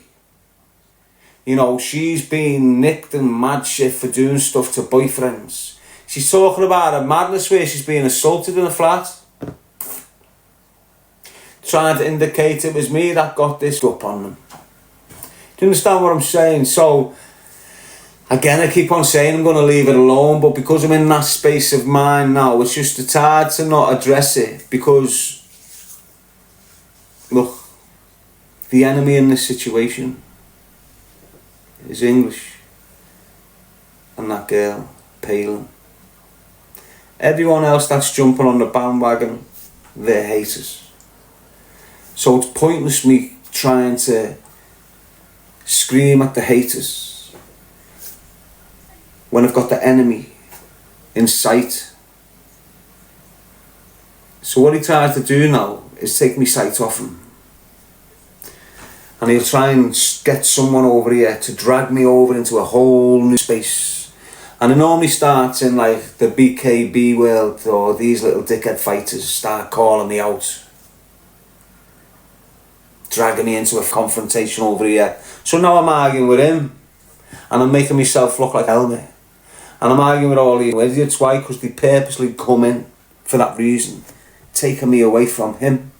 You know, she's been nicked and mad shit for doing stuff to boyfriends. She's talking about a madness where she's being assaulted in a flat. Trying to indicate it was me that got this up on them. Do you understand what I'm saying? So, again, I keep on saying I'm going to leave it alone, but because I'm in that space of mind now, it's hard to not address it, because, look, the enemy in this situation is English and that girl, Palin. Everyone else that's jumping on the bandwagon, they're haters. So it's pointless me trying to scream at the haters when I've got the enemy in sight. So what he tries to do now is take me sight off him. And he'll try and get someone over here to drag me over into a whole new space. And it normally starts in like the BKB world, or these little dickhead fighters start calling me out, dragging me into a confrontation over here. So now I'm arguing with him, and I'm making myself look like a helmet. And I'm arguing with all these idiots. Why? Because they purposely come in for that reason, taking me away from him.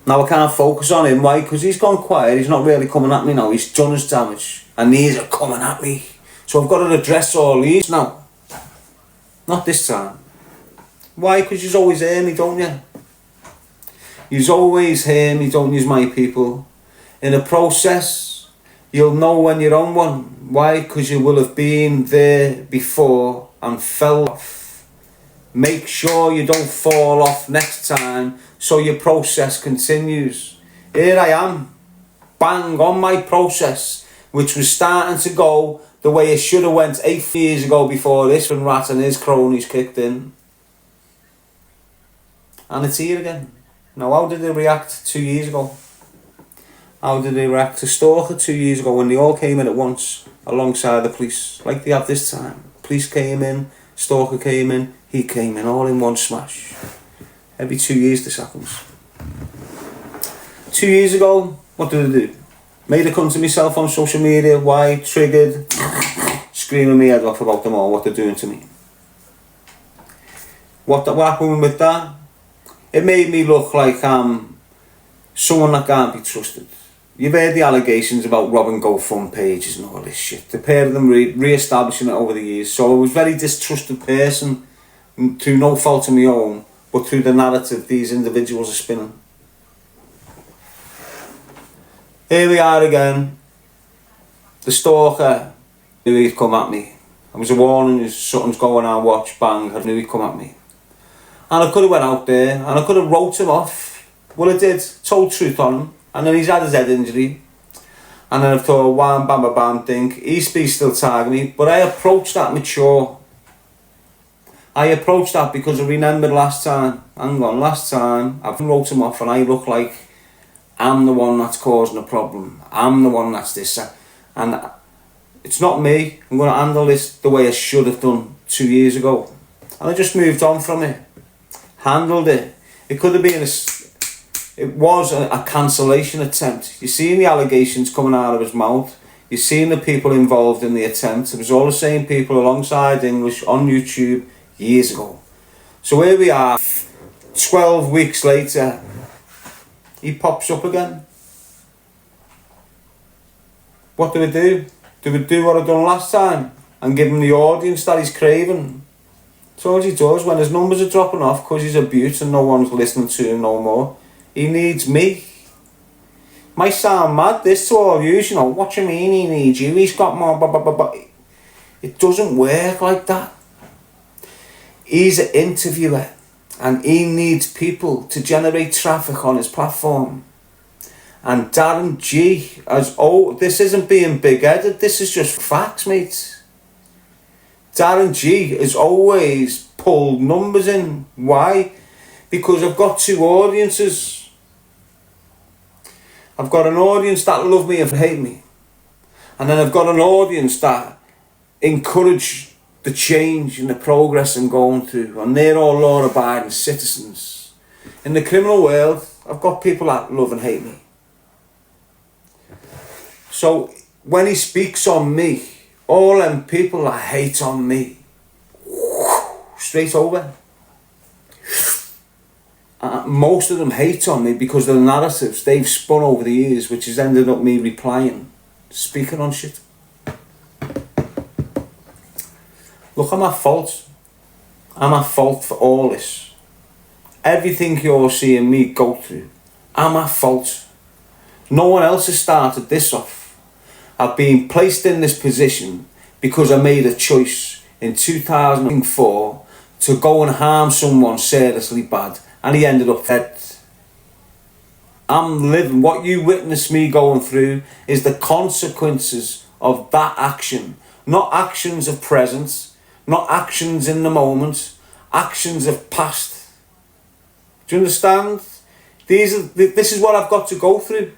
Now I can't focus on him. Why? Because he's gone quiet. He's not really coming at me now. He's done his damage, and these are coming at me. So I've got to address all these now. Not this time. Why? Because you always hear me, don't you? You always hear me, don't you, my people? In a process, you'll know when you're on one. Why? Because you will have been there before and fell off. Make sure you don't fall off next time, so your process continues. Here I am, bang on my process, which was starting to go the way it should have went 8 years ago before this, when Rat and his cronies kicked in. And it's here again. Now, how did they react 2 years ago? How did they react to Stalker 2 years ago when they all came in at once alongside the police, like they have this time? Police came in, Stalker came in, he came in, all in one smash. Every 2 years this happens. 2 years ago, what did I do? Made a cunt of myself on social media. Why? Triggered. Screaming my head off about them all, what they're doing to me. What happened with that? It made me look like someone that can't be trusted. You've heard the allegations about robbing GoFund pages and all this shit. The pair of them re-establishing it over the years. So I was a very distrusted person, through no fault of my own, but through the narrative these individuals are spinning. Here we are again. The Stalker Knew he'd come at me. I was a warning, something's going on, watch, bang, I knew he'd come at me. And I could have went out there, and I could have wrote him off. Well, I did, told truth on him, and then he's had his head injury. And then I've thought, wham, bam, bam, bam, think, he's still tagging me. But I approached that mature. I approached that because I remembered last time, last time, I wrote him off and I look like I'm the one that's causing the problem. I'm the one that's this. And it's not me. I'm going to handle this the way I should have done 2 years ago. And I just moved on from it. Handled it. It could have been it was a cancellation attempt. You're seeing the allegations coming out of his mouth. You're seeing the people involved in the attempt. It was all the same people alongside English on YouTube years ago. So here we are, 12 weeks later, he pops up again. What do we do? Do we do what I done last time and give him the audience that he's craving? So as he does, when his numbers are dropping off because he's a beaut and no one's listening to him no more, he needs me. Might sound mad this to all you know, what do you mean he needs you? He's got more blah blah blah blah. It doesn't work like that. He's an interviewer and he needs people to generate traffic on his platform. And Darren G, this isn't being big-headed, this is just facts, mate. Darren G has always pulled numbers in. Why? Because I've got two audiences. I've got an audience that love me and hate me. And then I've got an audience that encourage the change and the progress I'm going through. And they're all law-abiding citizens. In the criminal world, I've got people that love and hate me. So when he speaks on me, all them people that hate on me, straight over. Most of them hate on me because of the narratives they've spun over the years, which has ended up me replying, speaking on shit. Look, I'm at fault. I'm at fault for all this. Everything you're seeing me go through, I'm at fault. No one else has started this off. I've been placed in this position because I made a choice in 2004 to go and harm someone seriously bad, and he ended up dead. I'm living, what you witness me going through is the consequences of that action. Not actions of present, not actions in the moment, actions of past. Do you understand? This is what I've got to go through.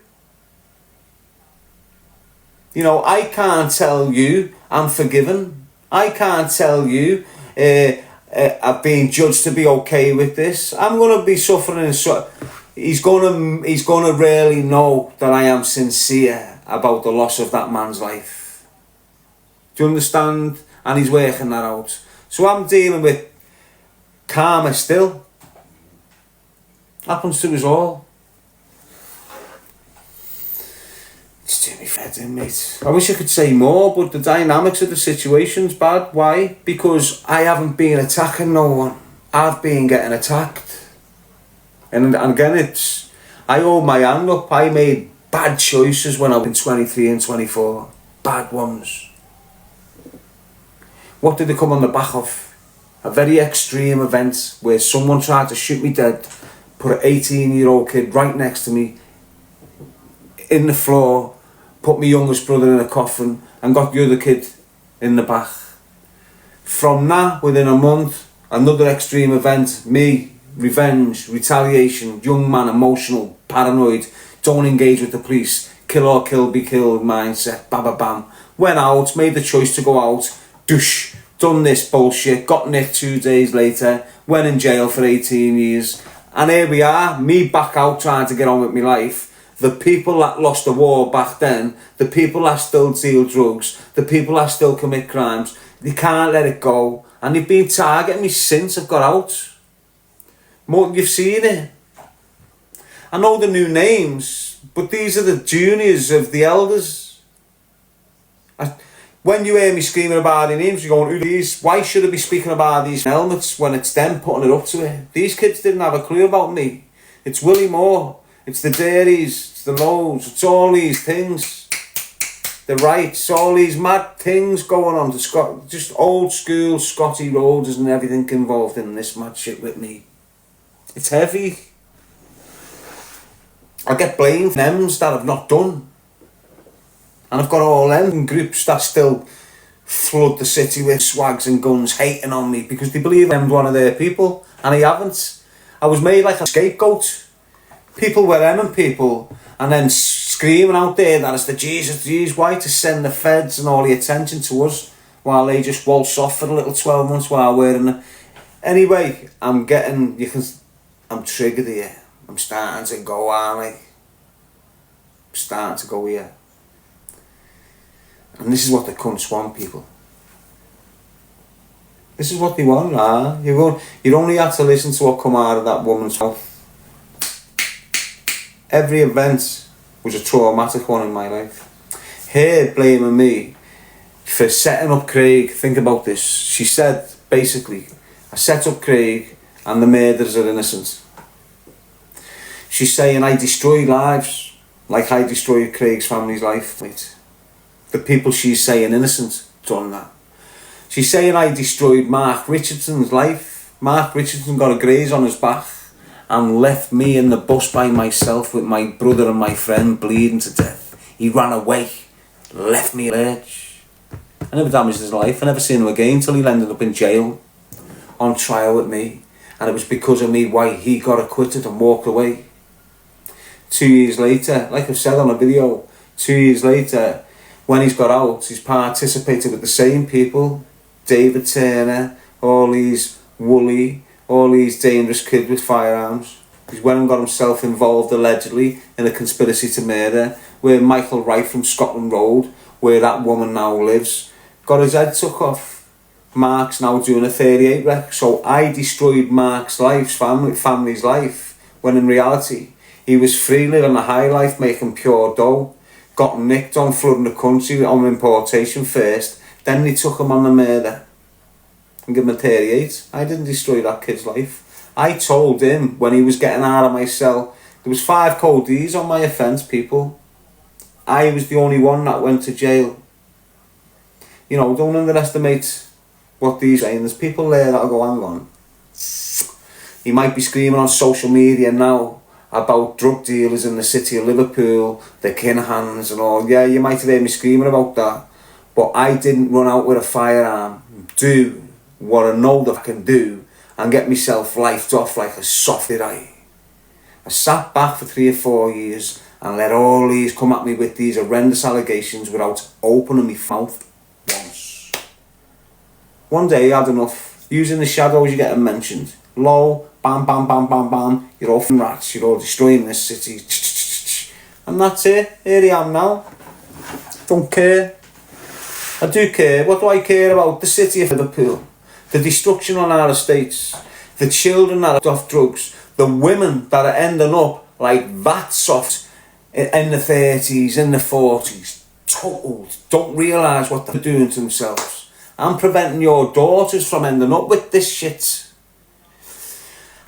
You know, I can't tell you I'm forgiven. I can't tell you I've been judged to be okay with this. I'm going to be suffering. He's going to really know that I am sincere about the loss of that man's life. Do you understand? And he's working that out. So I'm dealing with karma still. Happens to us all. It's doing me fed in, mate. I wish I could say more, but the dynamics of the situation's bad. Why? Because I haven't been attacking no one. I've been getting attacked. And again, I hold my hand up. I made bad choices when I was 23 and 24. Bad ones. What did they come on the back of? A very extreme event where someone tried to shoot me dead, put an 18-year-old kid right next to me in the floor, put my youngest brother in a coffin and got the other kid in the back. From that, within a month, another extreme event, me, revenge, retaliation, young man, emotional, paranoid, don't engage with the police, kill or kill, be killed mindset, bam, bam, bam. Went out, made the choice to go out, douche, done this bullshit, got nicked 2 days later, went in jail for 18 years. And here we are, me back out trying to get on with my life. The people that lost the war back then, the people that still deal drugs, the people that still commit crimes, they can't let it go. And they've been targeting me since I've got out. You've seen it. I know the new names, but these are the juniors of the elders. When you hear me screaming about their names, you're going, who are these? Why should I be speaking about these helmets when it's them putting it up to it? These kids didn't have a clue about me. It's Willie Moore. It's the Dairies, it's the Lows, it's all these things. the rights, all these mad things going on. Just old school Scotty Roaders and everything involved in this mad shit with me. It's heavy. I get blamed for them's that I've not done. And I've got all them groups that still flood the city with swags and guns hating on me because they believe I'm one of their people, and I haven't. I was made like a scapegoat. People were emming people and then screaming out there that it's the Jesus, why to send the feds and all the attention to us while they just waltz off for a little 12 months while we're in it. Anyway, I'm triggered here. I'm starting to go, Amie. I'm starting to go here. And this is what the cunts want, people. This is what they want, nah. You only have to listen to what come out of that woman's mouth. Every event was a traumatic one in my life. Her blaming me for setting up Craig. Think about this. She said, basically, I set up Craig and the murderers are innocent. She's saying I destroyed lives like I destroyed Craig's family's life. Wait. The people she's saying innocent done that. She's saying I destroyed Mark Richardson's life. Mark Richardson got a graze on his back and left me in the bus by myself with my brother and my friend bleeding to death. He ran away, left me lurch. I never damaged his life. I never seen him again till he ended up in jail on trial with me. And it was because of me why he got acquitted and walked away. 2 years later, like I've said on a video, 2 years later, when he's got out, he's participated with the same people, David Turner, all these woolly, all these dangerous kids with firearms. He's went and got himself involved allegedly in a conspiracy to murder, where Michael Wright from Scotland Road, where that woman now lives, got his head took off. Mark's now doing a 38 wreck. So I destroyed Mark's life, family's life, when in reality he was free living a high life, making pure dough. Got nicked on flooding the country on importation first, then they took him on the murder and give him a 38. I didn't destroy that kid's life. I told him when he was getting out of my cell, there was 5 cold D's on my offence, people. I was the only one that went to jail. You know, don't underestimate what these saying. There's people there that'll go, hang on. He might be screaming on social media now about drug dealers in the city of Liverpool, the Kinahans and all. Yeah, you might have heard me screaming about that. But I didn't run out with a firearm, do what I know that I can do, and get myself lifed off like a softy eye. I sat back for 3 or 4 years and let all these come at me with these horrendous allegations without opening my mouth once. One day I had enough. Using the shadows you get mentioned. Low, bam, bam, bam, bam, bam. You're all from rats, you're all destroying this city. And that's it. Here I am now. Don't care. I do care. What do I care about? The city of Liverpool. The destruction on our estates. The children that are off drugs. The women that are ending up like that soft in the 30s, in the 40s. Totaled. Don't realise what they're doing to themselves. I'm preventing your daughters from ending up with this shit.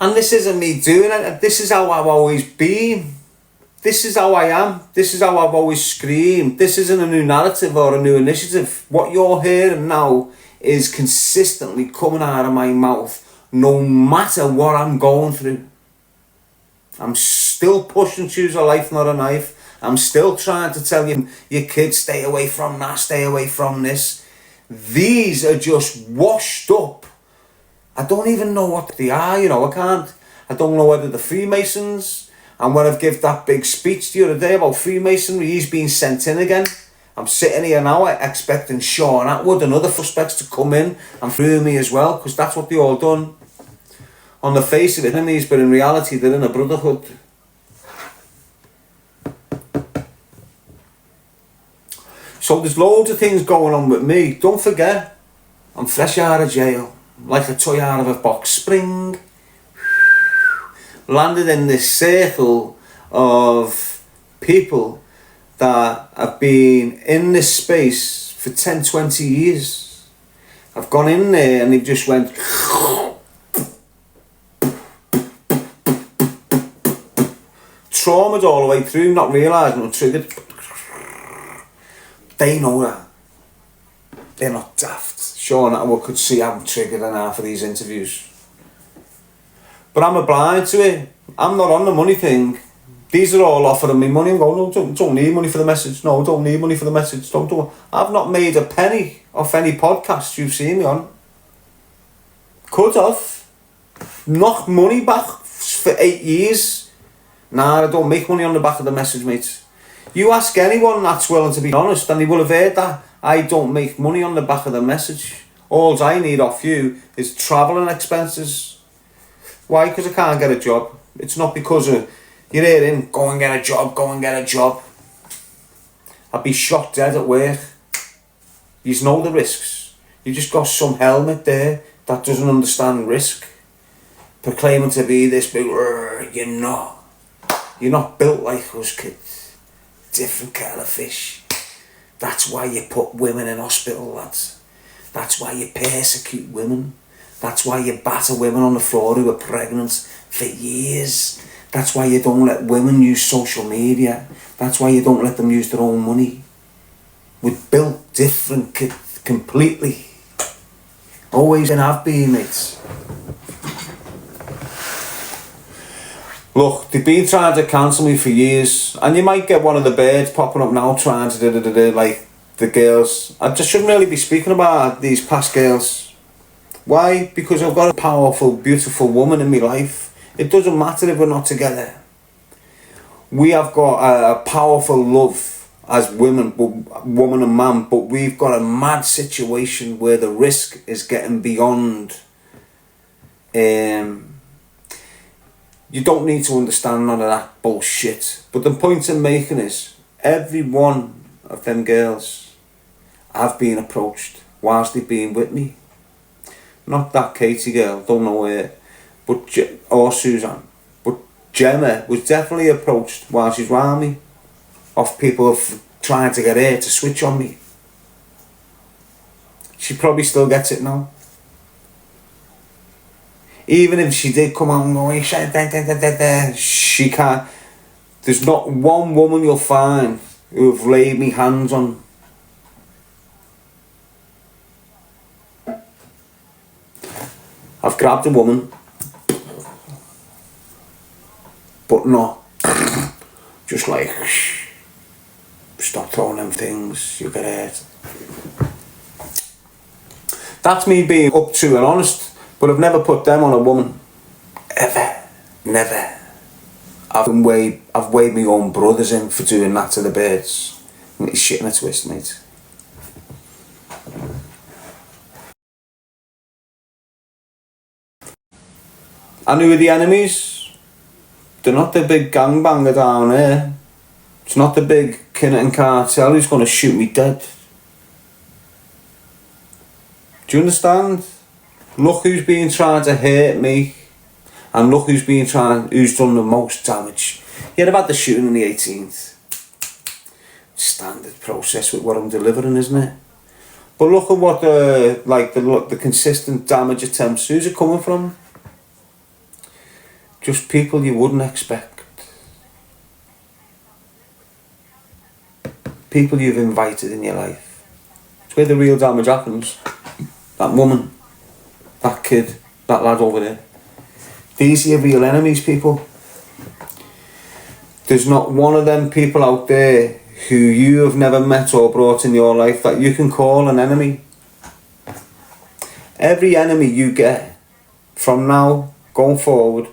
And this isn't me doing it. This is how I've always been. This is how I am. This is how I've always screamed. This isn't a new narrative or a new initiative. What you're hearing now is consistently coming out of my mouth no matter what I'm going through. I'm still pushing choose a life, not a knife. I'm still trying to tell you, your kids, stay away from that, stay away from this. These are just washed up. I don't even know what they are, you know, I don't know whether they're Freemasons. And when I've given that big speech the other day about Freemasonry, he's been sent in again. I'm sitting here now expecting Sean Atwood and other suspects to come in and through me as well, because that's what they all done. On the face of it, enemies, but in reality, they're in a brotherhood. So there's loads of things going on with me. Don't forget, I'm fresh out of jail, like a toy out of a box spring. Landed in this circle of people that have been in this space for 10, 20 years. I've gone in there and they've just went traumatized all the way through, not realising I'm triggered. They know that. They're not daft. Sure, I could see I'm triggered and half of these interviews. But I'm blind to it. I'm not on the money thing. These are all offering me money. I'm going, no, don't need money for the message. No, don't need money for the message. Don't. I've not made a penny off any podcast you've seen me on. Could have. Knocked money back for 8 years. Nah, I don't make money on the back of the message, mate. You ask anyone that's willing to be honest, and they will have heard that. I don't make money on the back of the message. All I need off you is travelling expenses. Why? Because I can't get a job. It's not because of you're hearing, go and get a job, go and get a job. I'd be shot dead at work. You know the risks. You just got some helmet there that doesn't understand risk. Proclaiming to be this big, you're not. You're not built like us, kids. Different kettle of fish. That's why you put women in hospital, lads. That's why you persecute women. That's why you batter women on the floor who are pregnant for years. That's why you don't let women use social media. That's why you don't let them use their own money. We're built different, completely. Always and have been, mates. Look, they've been trying to cancel me for years, and you might get one of the birds popping up now trying to like the girls. I just shouldn't really be speaking about these past girls. Why? Because I've got a powerful, beautiful woman in my life. It doesn't matter if we're not together. We have got a powerful love as women, woman and man, but we've got a mad situation where the risk is getting beyond. You don't need to understand none of that bullshit. But the point I'm making is, every one of them girls have been approached whilst they've been with me. Not that Katie girl, don't know her, or Suzanne. But Gemma was definitely approached while she's around me, of people trying to get her to switch on me. She probably still gets it now. Even if she did come out and go, she can't. There's not one woman you'll find who have laid me hands on. I've grabbed a woman, but not just like, stop throwing them things, you get hurt. That's me being up to and honest. But I've never put them on a woman. Ever. Never. I've weighed my own brothers in for doing that to the birds. It's shit in a twist, mate. And who are the enemies? They're not the big gangbanger down there. It's not the big Kinahans cartel who's going to shoot me dead. Do you understand? Look who's been trying to hurt me, and look who's done the most damage. Yeah, they've had the shooting on the 18th. Standard process with what I'm delivering, isn't it? But look at what the consistent damage attempts. Who's it coming from? Just people you wouldn't expect. People you've invited in your life. It's where the real damage happens. That woman. That kid, that lad over there. These are your real enemies, people. There's not one of them people out there who you have never met or brought in your life that you can call an enemy. Every enemy you get, from now going forward,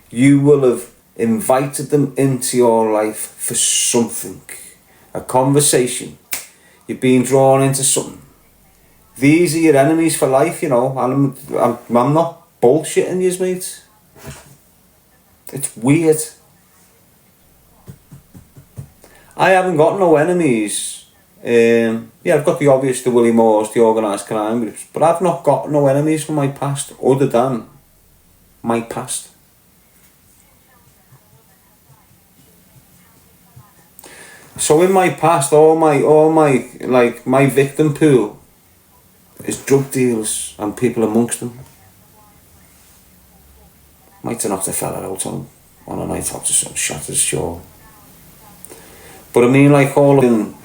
you will have invited them into your life for something. A conversation. You're being drawn into something. These are your enemies for life, you know. And I'm not bullshitting yous, mate. It's weird. I haven't got no enemies. Yeah, I've got the obvious, the Willie Moores, the organised crime groups, but I've not got no enemies from my past other than my past. So in my past, all my victim pool is drug dealers and people amongst them. Might have knocked a fella out on a night out to some shatters, sure. But I mean, like all of them,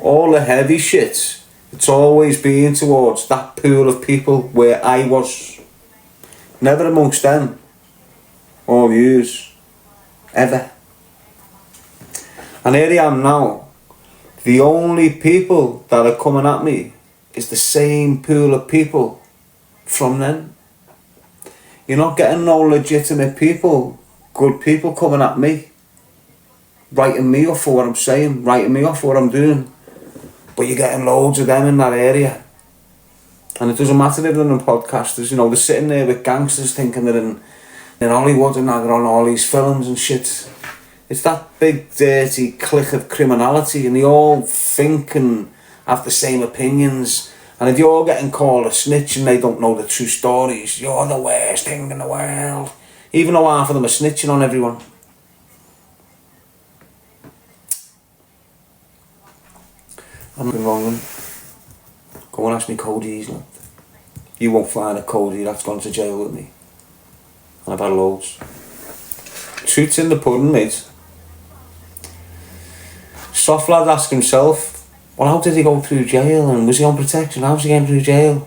all the heavy shit, it's always been towards that pool of people where I was. Never amongst them. Or yous. Ever. And here I am now. The only people that are coming at me is the same pool of people from then. You're not getting no legitimate people, good people coming at me, writing me off for what I'm saying, writing me off for what I'm doing. But you're getting loads of them in that area. And it doesn't matter if they're in podcasters, you know, they're sitting there with gangsters thinking they're in Hollywood and they're on all these films and shit. It's that big dirty clique of criminality, and they all think and have the same opinions. And if you're getting called a snitch and they don't know the true stories, you're the worst thing in the world. Even though half of them are snitching on everyone. I'm not wrong. Go and ask me Cody's. You won't find a Cody that's gone to jail with me. And I've had loads. Truth's in the pudding, mate. Soft lad asked himself, well, how did he go through jail, and was he on protection? How's he getting through jail?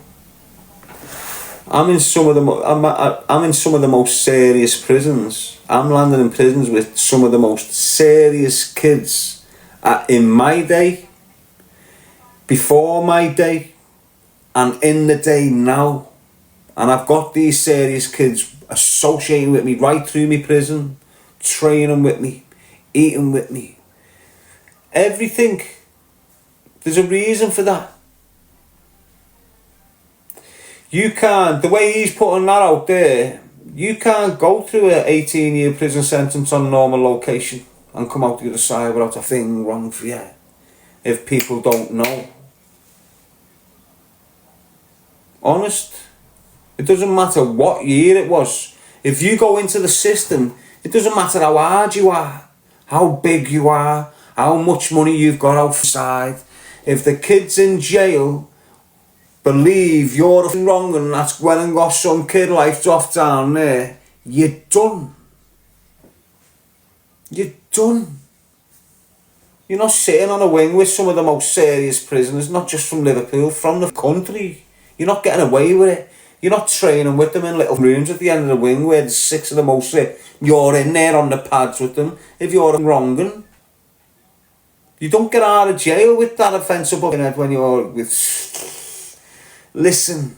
I'm in some of the most serious prisons. I'm landing in prisons with some of the most serious kids in my day, before my day, and in the day now. And I've got these serious kids associating with me right through my prison, training with me, eating with me. Everything. There's a reason for that. You can't, the way he's putting that out there, you can't go through an 18-year prison sentence on normal location and come out the other side without a thing wrong for you, if people don't know. Honest. It doesn't matter what year it was. If you go into the system, it doesn't matter how hard you are, how big you are, how much money you've got outside. If the kids in jail believe you're wrong and that's when and got some kid life's off down there, you're done. You're done. You're not sitting on a wing with some of the most serious prisoners, not just from Liverpool, from the country. You're not getting away with it. You're not training with them in little rooms at the end of the wing where there's 6 of the most sick. You're in there on the pads with them if you're wronging. You don't get out of jail with that offence above your head when you're with... Listen.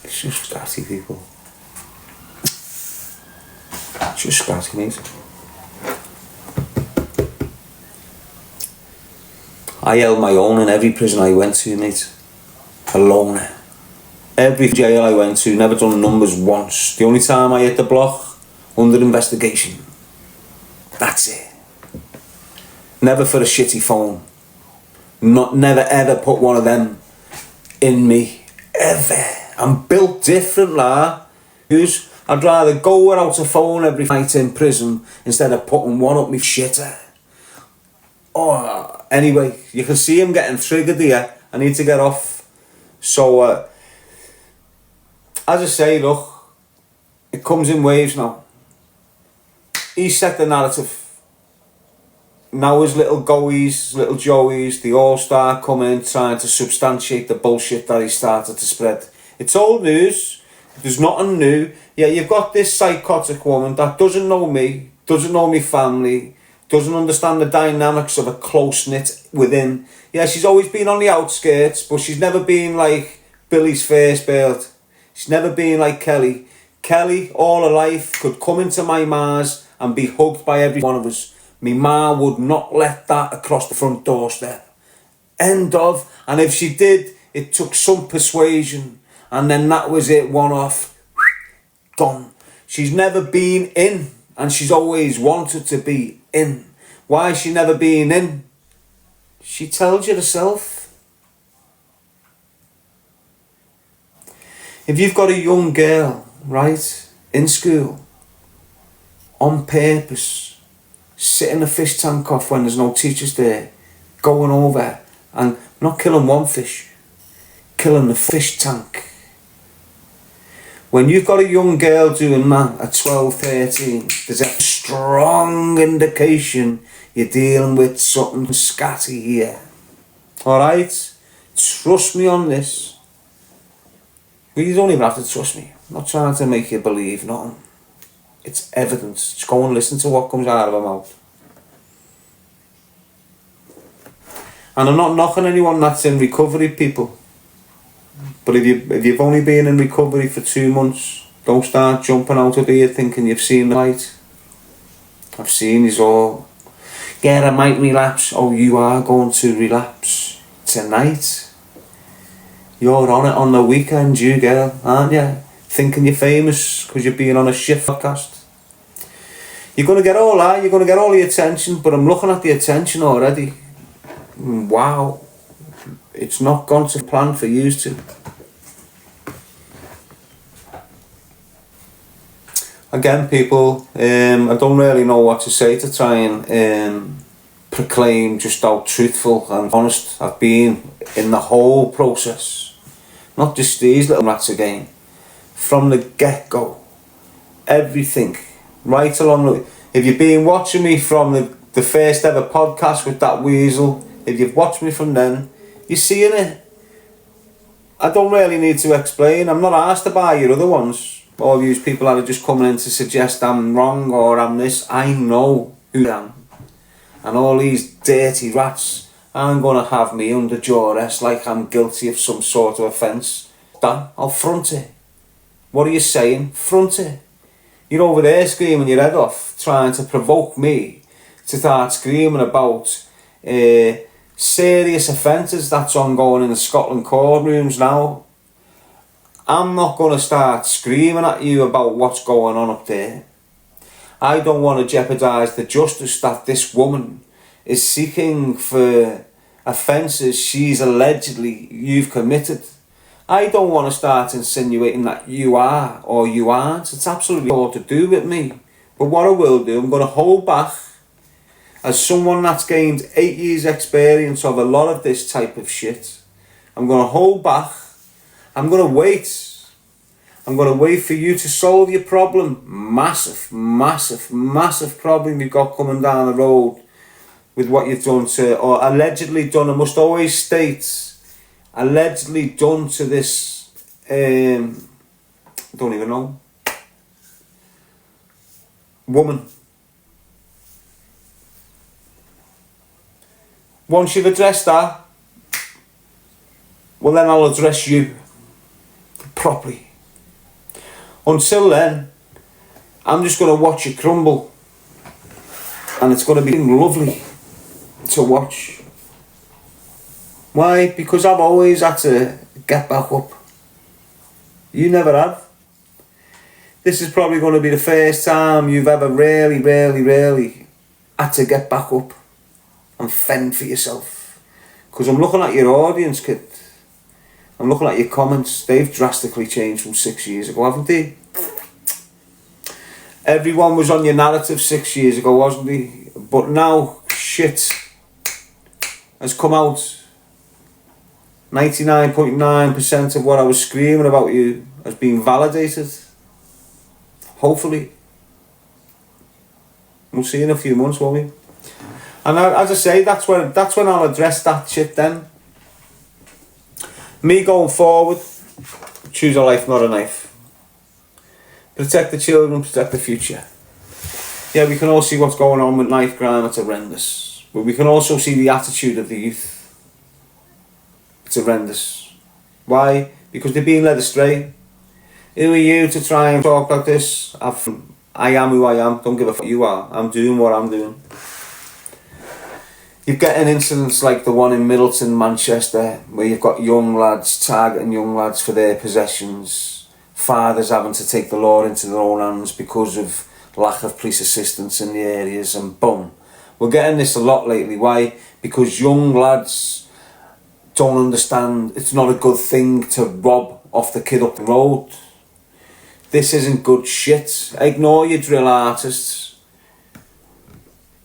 It's just scatty, people. It's just scatty, mate. I held my own in every prison I went to, mate. Alone. Every jail I went to, never done numbers once. The only time I hit the block, under investigation. That's it. Never for a shitty phone. Never ever put one of them in me. Ever. I'm built different, lah. I'd rather go without a phone every night in prison instead of putting one up me shitter. Oh, anyway, you can see him getting triggered here. I need to get off. So, as I say, look, it comes in waves now. He set the narrative. Now his little goeies, little joeys, they all start coming trying to substantiate the bullshit that he started to spread. It's old news. There's nothing new. Yeah, you've got this psychotic woman that doesn't know me, doesn't know me family, doesn't understand the dynamics of a close-knit within. Yeah, she's always been on the outskirts, but she's never been like Billy's first build. She's never been like Kelly. Kelly, all her life, could come into my ma's and be hugged by every one of us. Me ma would not let that across the front doorstep. End of. And if she did, it took some persuasion. And then that was it, one off. Gone. She's never been in. And she's always wanted to be in. Why has she never been in? She tells you herself. If you've got a young girl, right, in school, on purpose, sitting a fish tank off when there's no teachers there, going over and not killing one fish, killing the fish tank. When you've got a young girl doing that at 12, 13, there's a strong indication you're dealing with something scatty here. Alright? Trust me on this. Well, you don't even have to trust me. I'm not trying to make you believe nothing. It's evidence. Just go and listen to what comes out of her mouth. And I'm not knocking anyone that's in recovery, people. But if you've only been in recovery for 2 months, don't start jumping out of here thinking you've seen the light. I've seen these all. Yeah, I might relapse. Oh, you are going to relapse tonight. You're on it on the weekend, you girl, aren't you? Thinking you're famous because you're being on a shit podcast. You're going to get all that, you're going to get all the attention, but I'm looking at the attention already. Wow. It's not gone to plan for you to. Again, people, I don't really know what to say to try and proclaim just how truthful and honest I've been in the whole process. Not just these little rats again. From the get-go. Everything. Right along. If you've been watching me from the first ever podcast with that weasel, if you've watched me from then, you're seeing it. I don't really need to explain. I'm not asked to buy your other ones. All these people that are just coming in to suggest I'm wrong or I'm this. I know who I am. And all these dirty rats aren't going to have me under duress like I'm guilty of some sort of offence. Dan, I'll front it. What are you saying? Front it. You're over there screaming your head off, trying to provoke me to start screaming about serious offences that's ongoing in the Scotland courtrooms now. I'm not going to start screaming at you about what's going on up there. I don't want to jeopardise the justice that this woman is seeking for offences she's allegedly you've committed. I don't want to start insinuating that you are or you aren't. It's absolutely all to do with me. But what I will do, I'm going to hold back. As someone that's gained 8 years experience of a lot of this type of shit, I'm going to hold back. I'm going to wait. I'm going to wait for you to solve your problem. Massive, massive, massive problem you've got coming down the road with what you've done to, or allegedly done. I must always state, allegedly done to this, I don't even know, woman. Once you've addressed that, well then I'll address you properly. Until then, I'm just going to watch you crumble. And it's going to be lovely to watch. Why? Because I've always had to get back up. You never have. This is probably going to be the first time you've ever really had to get back up and fend for yourself. Because I'm looking at your audience, kid. I'm looking at your comments. They've drastically changed from 6 years ago, haven't they? Everyone was on your narrative 6 years ago, wasn't he? But now, shit has come out. 99.9% of what I was screaming about you has been validated. Hopefully. We'll see in a few months, won't we? And as I say, that's when I'll address that shit then. Me going forward, choose a life, not a knife. Protect the children, protect the future. Yeah, we can all see what's going on with knife crime, it's horrendous. But we can also see the attitude of the youth. It's horrendous. Why? Because they're being led astray. Who are you to try and talk like this? I am who I am, don't give a fuck you are. I'm doing what I'm doing. You get an incidents like the one in Middleton, Manchester, where you've got young lads targeting young lads for their possessions, fathers having to take the law into their own hands because of lack of police assistance in the areas, and boom. We're getting this a lot lately. Why? Because young lads don't understand it's not a good thing to rob off the kid up the road. This isn't good shit. Ignore your drill artists.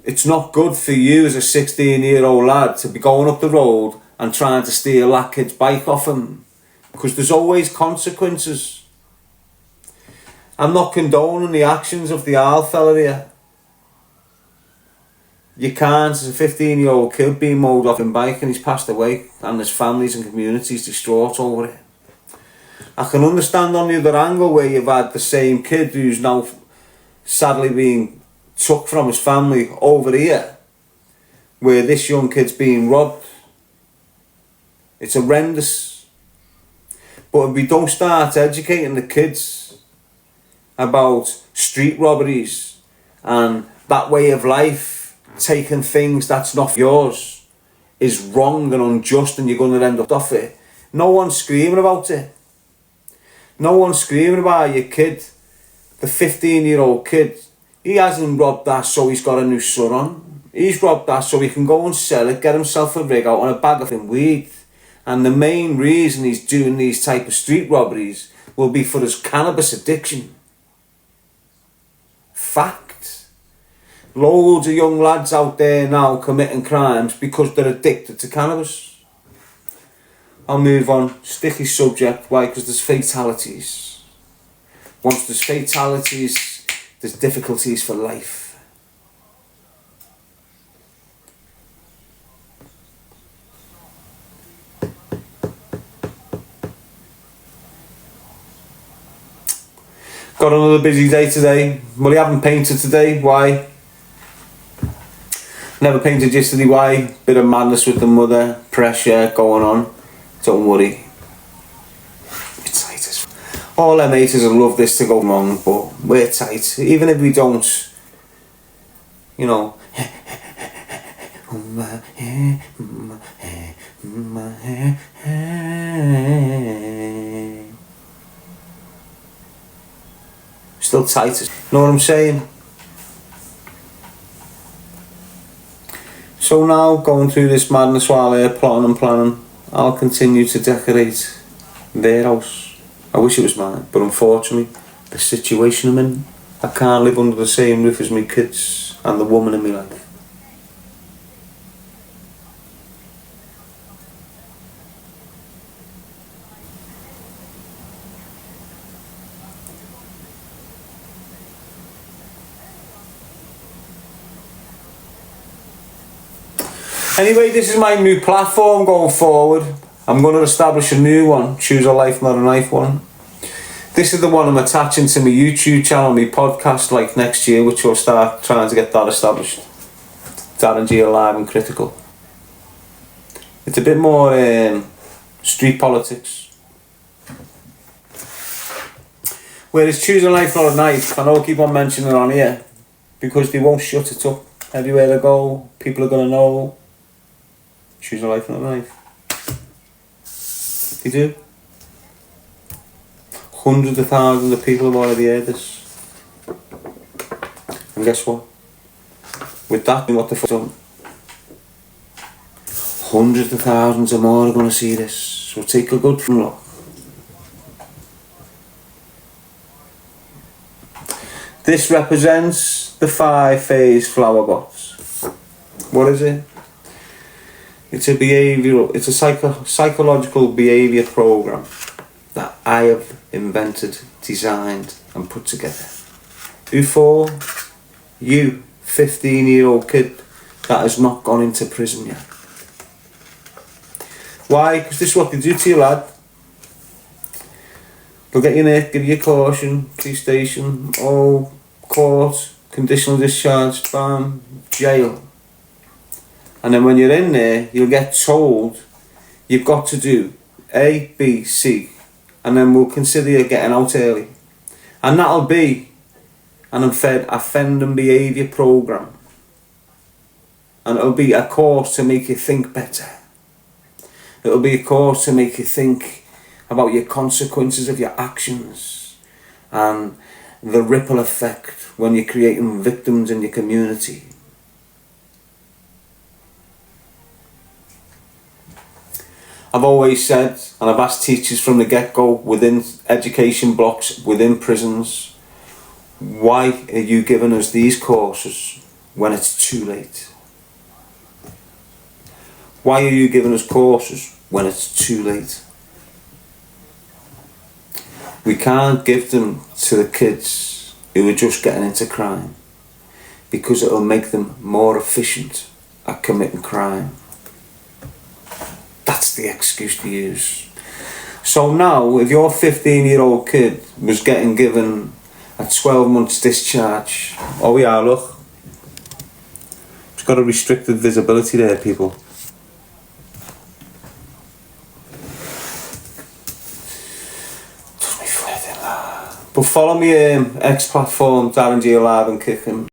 It's not good for you as a 16-year-old lad to be going up the road and trying to steal that kid's bike off him. Because there's always consequences. I'm not condoning the actions of the owl fella here. You can't, as a 15-year-old kid being mowed off in bike and he's passed away and there's families and communities distraught over it. I can understand on the other angle where you've had the same kid who's now sadly being took from his family over here, where this young kid's being robbed. It's horrendous. But if we don't start educating the kids about street robberies and that way of life, taking things that's not yours, is wrong and unjust and you're going to end up off it, no one's screaming about it. No one's screaming about your kid. The 15-year-old kid, he hasn't robbed that so he's got a new son on. He's robbed that so he can go and sell it, get himself a rig out on a bag of weed. And the main reason he's doing these type of street robberies will be for his cannabis addiction. Fact. Loads of young lads out there now committing crimes because they're addicted to cannabis. I'll move on. Sticky subject. Why? Because there's fatalities. Once there's fatalities, there's difficulties for life. Got another busy day today. Well, you haven't painted today. Why? Never painted yesterday. Why? Bit of madness with the mother. Pressure going on. Don't worry. It's tight as all them haters will love this to go wrong, but we're tight. Even if we don't, you know. Still tight as, know what I'm saying? So now, going through this madness while they're plotting and planning, I'll continue to decorate their house. I wish it was mine, but unfortunately, the situation I'm in, I can't live under the same roof as my kids and the woman in my life. Anyway, this is my new platform going forward. I'm going to establish a new one. Choose a life, not a knife one. This is the one I'm attaching to my YouTube channel, my podcast, like next year, which will start trying to get that established. Darren G Alive and Critical. It's a bit more street politics. Whereas Choose a Life, not a Knife, I know I keep on mentioning it on here because they won't shut it up. Everywhere they go, people are going to know. Choose a life, not a knife. They do. Hundreds of thousands of people have already heard this. And guess what? With that, what the fuck done? Hundreds of thousands of more are going to see this. So take a good look. This represents the 5-phase flower box. What is it? It's a behavioural, it's a psychological behaviour program that I have invented, designed and put together. Who for? You, 15-year-old kid that has not gone into prison yet. Why? Because this is what they do to you, lad. They'll get you nick, give you a caution, police station, court, conditional discharge, bam, jail. And then when you're in there, you'll get told you've got to do A, B, C, and then we'll consider you getting out early. And that'll be an offending behaviour program. And it'll be a course to make you think better. It'll be a course to make you think about your consequences of your actions and the ripple effect when you're creating victims in your community. I've always said, and I've asked teachers from the get-go, within education blocks, within prisons, why are you giving us these courses when it's too late? Why are you giving us courses when it's too late? We can't give them to the kids who are just getting into crime because it'll make them more efficient at committing crime. That's the excuse to use. So now, if your 15-year-old kid was getting given a 12 months discharge, oh yeah, look, it's got a restricted visibility there, people. But follow me X platform, Darren G Alive and Kicking.